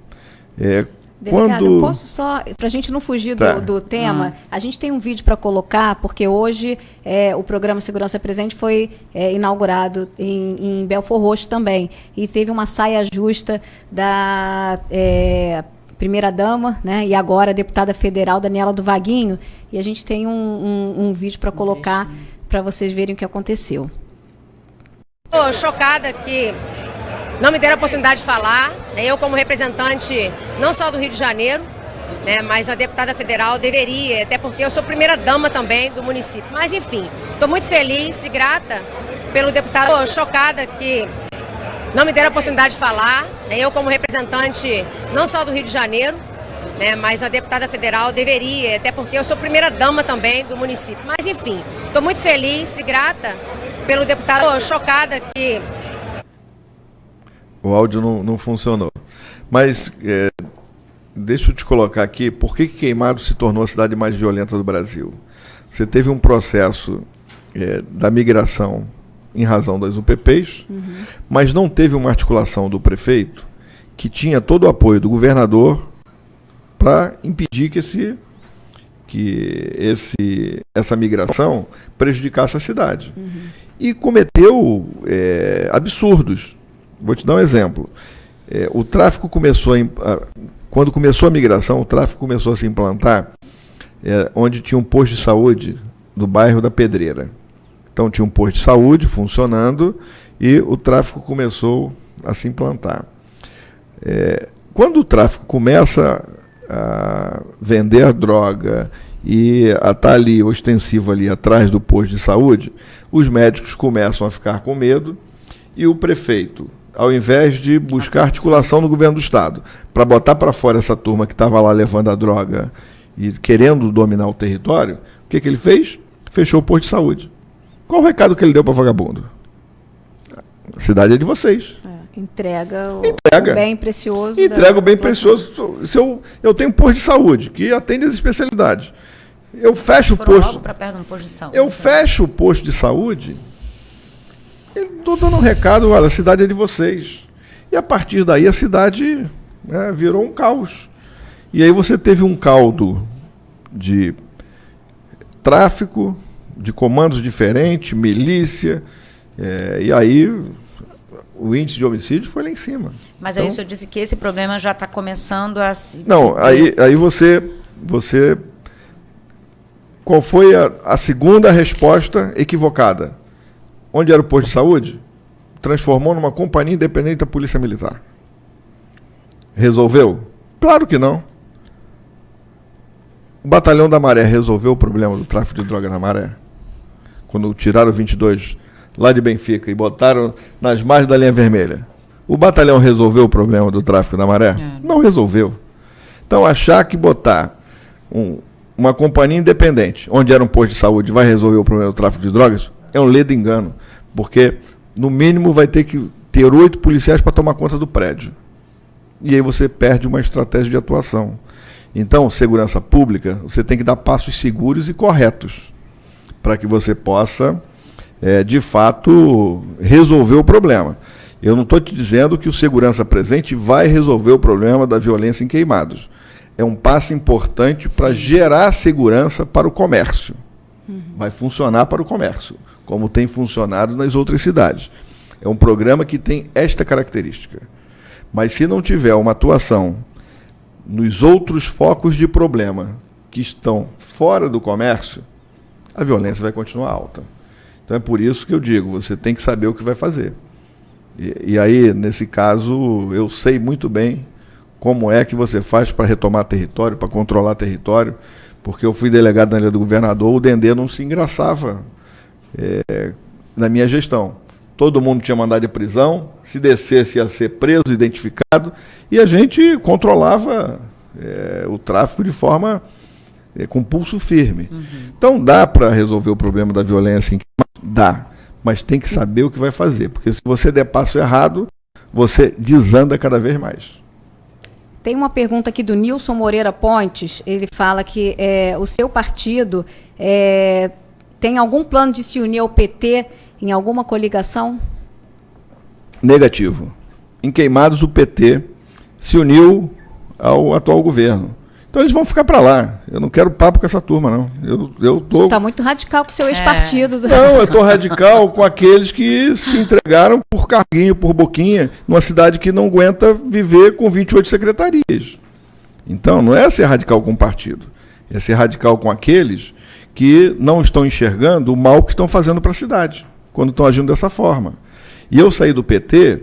Delegado, posso só, para a gente não fugir do tema, a gente tem um vídeo para colocar, porque hoje o programa Segurança Presente foi inaugurado em Belfor Roxo também, e teve uma saia justa da primeira-dama, né, e agora a deputada federal Daniela do Vaguinho, e a gente tem um vídeo para colocar para vocês verem o que aconteceu. Estou chocada que não me deram a oportunidade de falar, né? Eu como representante não só do Rio de Janeiro, né, mas a deputada federal deveria, até porque eu sou primeira-dama também do município. Mas enfim, estou muito feliz e grata pelo deputado. Estou chocada que não me deram a oportunidade de falar, né? Eu como representante não só do Rio de Janeiro, né, mas a deputada federal deveria, até porque eu sou primeira-dama também do município. Mas enfim, estou muito feliz e grata pelo deputado. Estou chocada que o áudio não funcionou. Mas deixa eu te colocar aqui, por que Queimados se tornou a cidade mais violenta do Brasil? Você teve um processo da migração em razão das UPPs, mas não teve uma articulação do prefeito que tinha todo o apoio do governador para impedir que essa migração prejudicasse a cidade. E cometeu absurdos. Vou te dar um exemplo. O tráfico começou quando começou a migração, o tráfico começou a se implantar onde tinha um posto de saúde do bairro da Pedreira. Então tinha um posto de saúde funcionando e o tráfico começou a se implantar. Quando o tráfico começa a vender a droga e a estar ali, ostensivo ali atrás do posto de saúde, os médicos começam a ficar com medo e o prefeito, ao invés de buscar articulação no governo do estado para botar para fora essa turma que estava lá levando a droga e querendo dominar o território, o que ele fez? Fechou o posto de saúde. Qual o recado que ele deu para vagabundo? A cidade é de vocês. Entrega o bem precioso. Entrega o bem precioso. Se eu tenho um posto de saúde que atende as especialidades. Eu fecho o posto. Perto de um posto de saúde. Eu fecho o posto de saúde. Estou dando um recado, olha, a cidade é de vocês. E a partir daí a cidade virou um caos. E aí você teve um caldo de tráfico, de comandos diferentes, milícia, e aí o índice de homicídio foi lá em cima. Mas então, aí o senhor disse que esse problema já está começando a se... Não, aí você... Qual foi a segunda resposta equivocada? Onde era o posto de saúde? Transformou numa companhia independente da Polícia Militar. Resolveu? Claro que não. O Batalhão da Maré resolveu o problema do tráfico de droga na Maré? Quando tiraram 22 lá de Benfica e botaram nas margens da linha vermelha. O batalhão resolveu o problema do tráfico da Maré? Não resolveu. Então, achar que botar uma companhia independente, onde era um posto de saúde, vai resolver o problema do tráfico de drogas, é um ledo engano. Porque, no mínimo, vai ter que ter 8 policiais para tomar conta do prédio. E aí você perde uma estratégia de atuação. Então, segurança pública, você tem que dar passos seguros e corretos para que você possa, de fato, resolver o problema. Eu não estou te dizendo que o segurança presente vai resolver o problema da violência em Queimados. É um passo importante para gerar segurança para o comércio. Vai funcionar para o comércio, como tem funcionado nas outras cidades. É um programa que tem esta característica. Mas se não tiver uma atuação nos outros focos de problema que estão fora do comércio, a violência vai continuar alta. Então é por isso que eu digo, você tem que saber o que vai fazer. E aí, nesse caso, eu sei muito bem como é que você faz para retomar território, para controlar território, porque eu fui delegado na ilha do governador, o Dendê não se engraçava na minha gestão. Todo mundo tinha mandado de prisão, se descesse ia ser preso, identificado, e a gente controlava o tráfico de forma com pulso firme. Então dá para resolver o problema da violência? Dá, mas tem que saber o que vai fazer, porque se você der passo errado, você desanda cada vez mais. Tem uma pergunta aqui do Nilson Moreira Pontes, ele fala que o seu partido tem algum plano de se unir ao PT em alguma coligação? Negativo. Em Queimados, o PT se uniu ao atual governo. Então eles vão ficar para lá. Eu não quero papo com essa turma, não. Você está muito radical com o seu ex-partido. Não, eu estou radical com aqueles que se entregaram por carguinho, por boquinha, numa cidade que não aguenta viver com 28 secretarias. Então, não é ser radical com o partido. É ser radical com aqueles que não estão enxergando o mal que estão fazendo para a cidade, quando estão agindo dessa forma. E eu saí do PT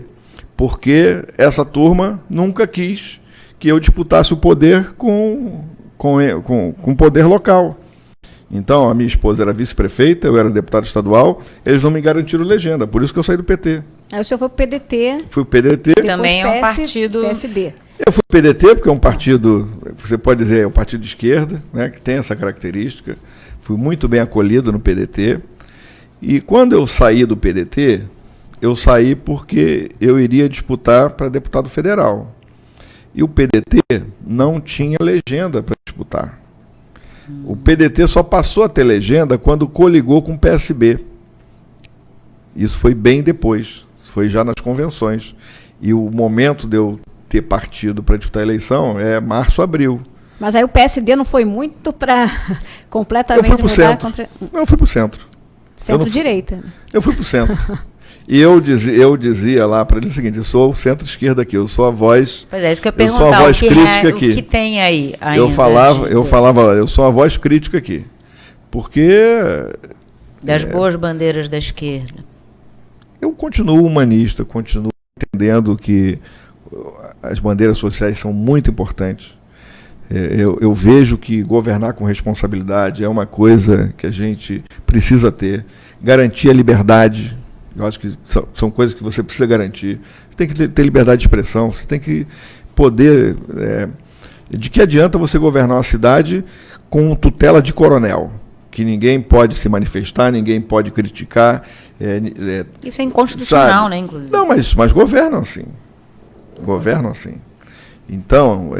porque essa turma nunca quis que eu disputasse o poder com poder local. Então, a minha esposa era vice-prefeita, eu era deputado estadual, eles não me garantiram legenda, por isso que eu saí do PT. Aí o senhor foi para o PDT. Fui para o PDT. Também é um partido... PSD. Eu fui para o PDT porque é um partido, você pode dizer, é um partido de esquerda, né, que tem essa característica. Fui muito bem acolhido no PDT. E quando eu saí do PDT, eu saí porque eu iria disputar para deputado federal. E o PDT não tinha legenda para disputar. O PDT só passou a ter legenda quando coligou com o PSB. Isso foi bem depois, foi já nas convenções. E o momento de eu ter partido para disputar a eleição é março, abril. Mas aí o PSD não foi muito para completamente mudar? Eu fui para o centro. Não, eu fui para o centro. Centro-direita. Eu fui para o centro. E eu dizia lá para ele o seguinte, eu sou o centro-esquerda aqui, eu sou a voz... Pois é, isso que eu ia perguntar, eu sou a voz crítica aqui. O que tem aí ainda? Eu falava, eu sou a voz crítica aqui. Porque... Das boas bandeiras da esquerda. Eu continuo humanista, continuo entendendo entendendo que as bandeiras sociais são muito importantes. Eu vejo que governar com responsabilidade é uma coisa que a gente precisa ter. Garantir a liberdade, eu acho que são coisas que você precisa garantir. Você tem que ter liberdade de expressão, você tem que poder... de que adianta você governar uma cidade com tutela de coronel? Que ninguém pode se manifestar, ninguém pode criticar. Isso é inconstitucional, né, inclusive? Não, mas governam assim. Governam assim. Então,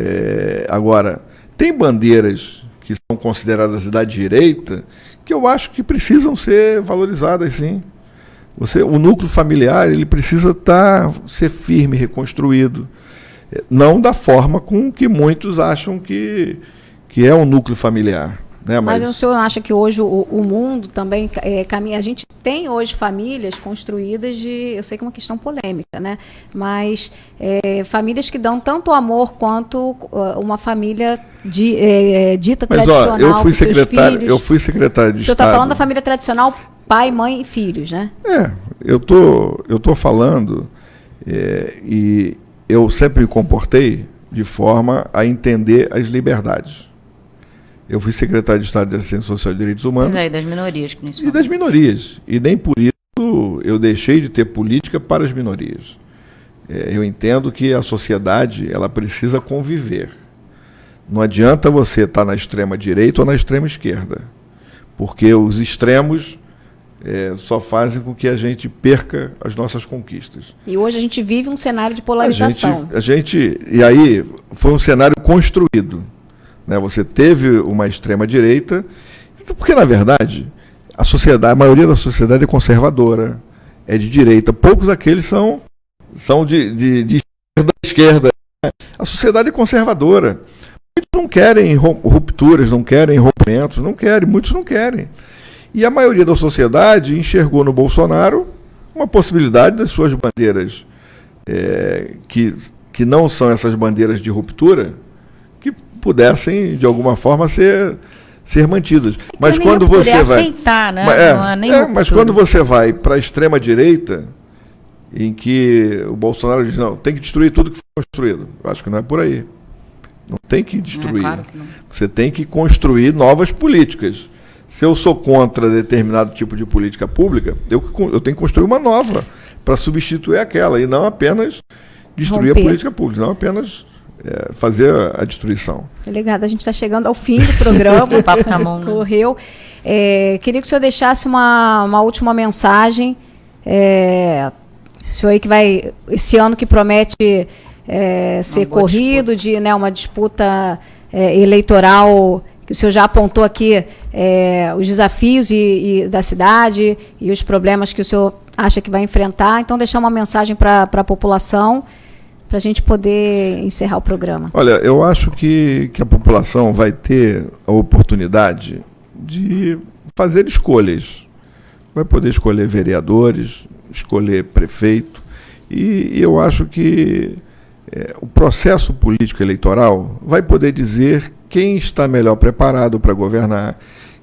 agora, tem bandeiras que são consideradas da direita que eu acho que precisam ser valorizadas, sim. O núcleo familiar ele precisa ser firme, reconstruído. Não da forma com que muitos acham que é um núcleo familiar. Né? Mas o senhor acha que hoje o mundo também caminha? A gente tem hoje famílias construídas eu sei que é uma questão polêmica, né? Mas famílias que dão tanto amor quanto uma família dita tradicional. Ó, eu fui secretário de Estado. O senhor está falando da família tradicional, pai, mãe e filhos, né? Eu tô falando e eu sempre me comportei de forma a entender as liberdades. Eu fui secretário de Estado de Assistência Social e Direitos Humanos. Mas das minorias, principalmente. E das minorias. E nem por isso eu deixei de ter política para as minorias. Eu entendo que a sociedade ela precisa conviver. Não adianta você estar na extrema direita ou na extrema esquerda. Porque os extremos só fazem com que a gente perca as nossas conquistas. E hoje a gente vive um cenário de polarização. E aí foi um cenário construído. Você teve uma extrema-direita, porque, na verdade, a maioria da sociedade é conservadora, é de direita. Poucos daqueles são de esquerda. A sociedade é conservadora. Muitos não querem rupturas, não querem rompimentos, muitos não querem. E a maioria da sociedade enxergou no Bolsonaro uma possibilidade das suas bandeiras, que não são essas bandeiras de ruptura, pudessem, de alguma forma, ser mantidas. Mas quando você vai... aceitar, né? Mas quando você vai para a extrema-direita, em que o Bolsonaro diz, não, tem que destruir tudo que foi construído. Eu acho que não é por aí. Não tem que destruir. Claro que não. Você tem que construir novas políticas. Se eu sou contra determinado tipo de política pública, eu tenho que construir uma nova para substituir aquela, e não apenas destruir a política pública, não apenas... fazer a destruição. Delegado, a gente está chegando ao fim do programa. O papo tá bom, né? Correu. Queria que o senhor deixasse uma última mensagem. O senhor aí que vai, esse ano que promete ser corrido, uma disputa eleitoral, que o senhor já apontou aqui os desafios da cidade e os problemas que o senhor acha que vai enfrentar. Então, deixar uma mensagem para a população, para a gente poder encerrar o programa. Olha, eu acho que a população vai ter a oportunidade de fazer escolhas. Vai poder escolher vereadores, escolher prefeito, e eu acho que o processo político eleitoral vai poder dizer quem está melhor preparado para governar,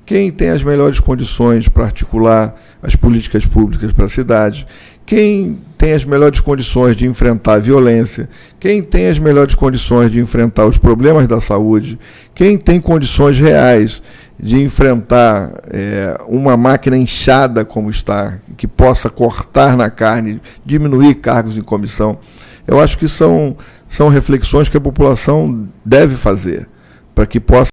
quem tem as melhores condições para articular as políticas públicas para a cidade, quem tem as melhores condições de enfrentar a violência, quem tem as melhores condições de enfrentar os problemas da saúde, quem tem condições reais de enfrentar uma máquina inchada como está, que possa cortar na carne, diminuir cargos em comissão. Eu acho que são reflexões que a população deve fazer, para que possa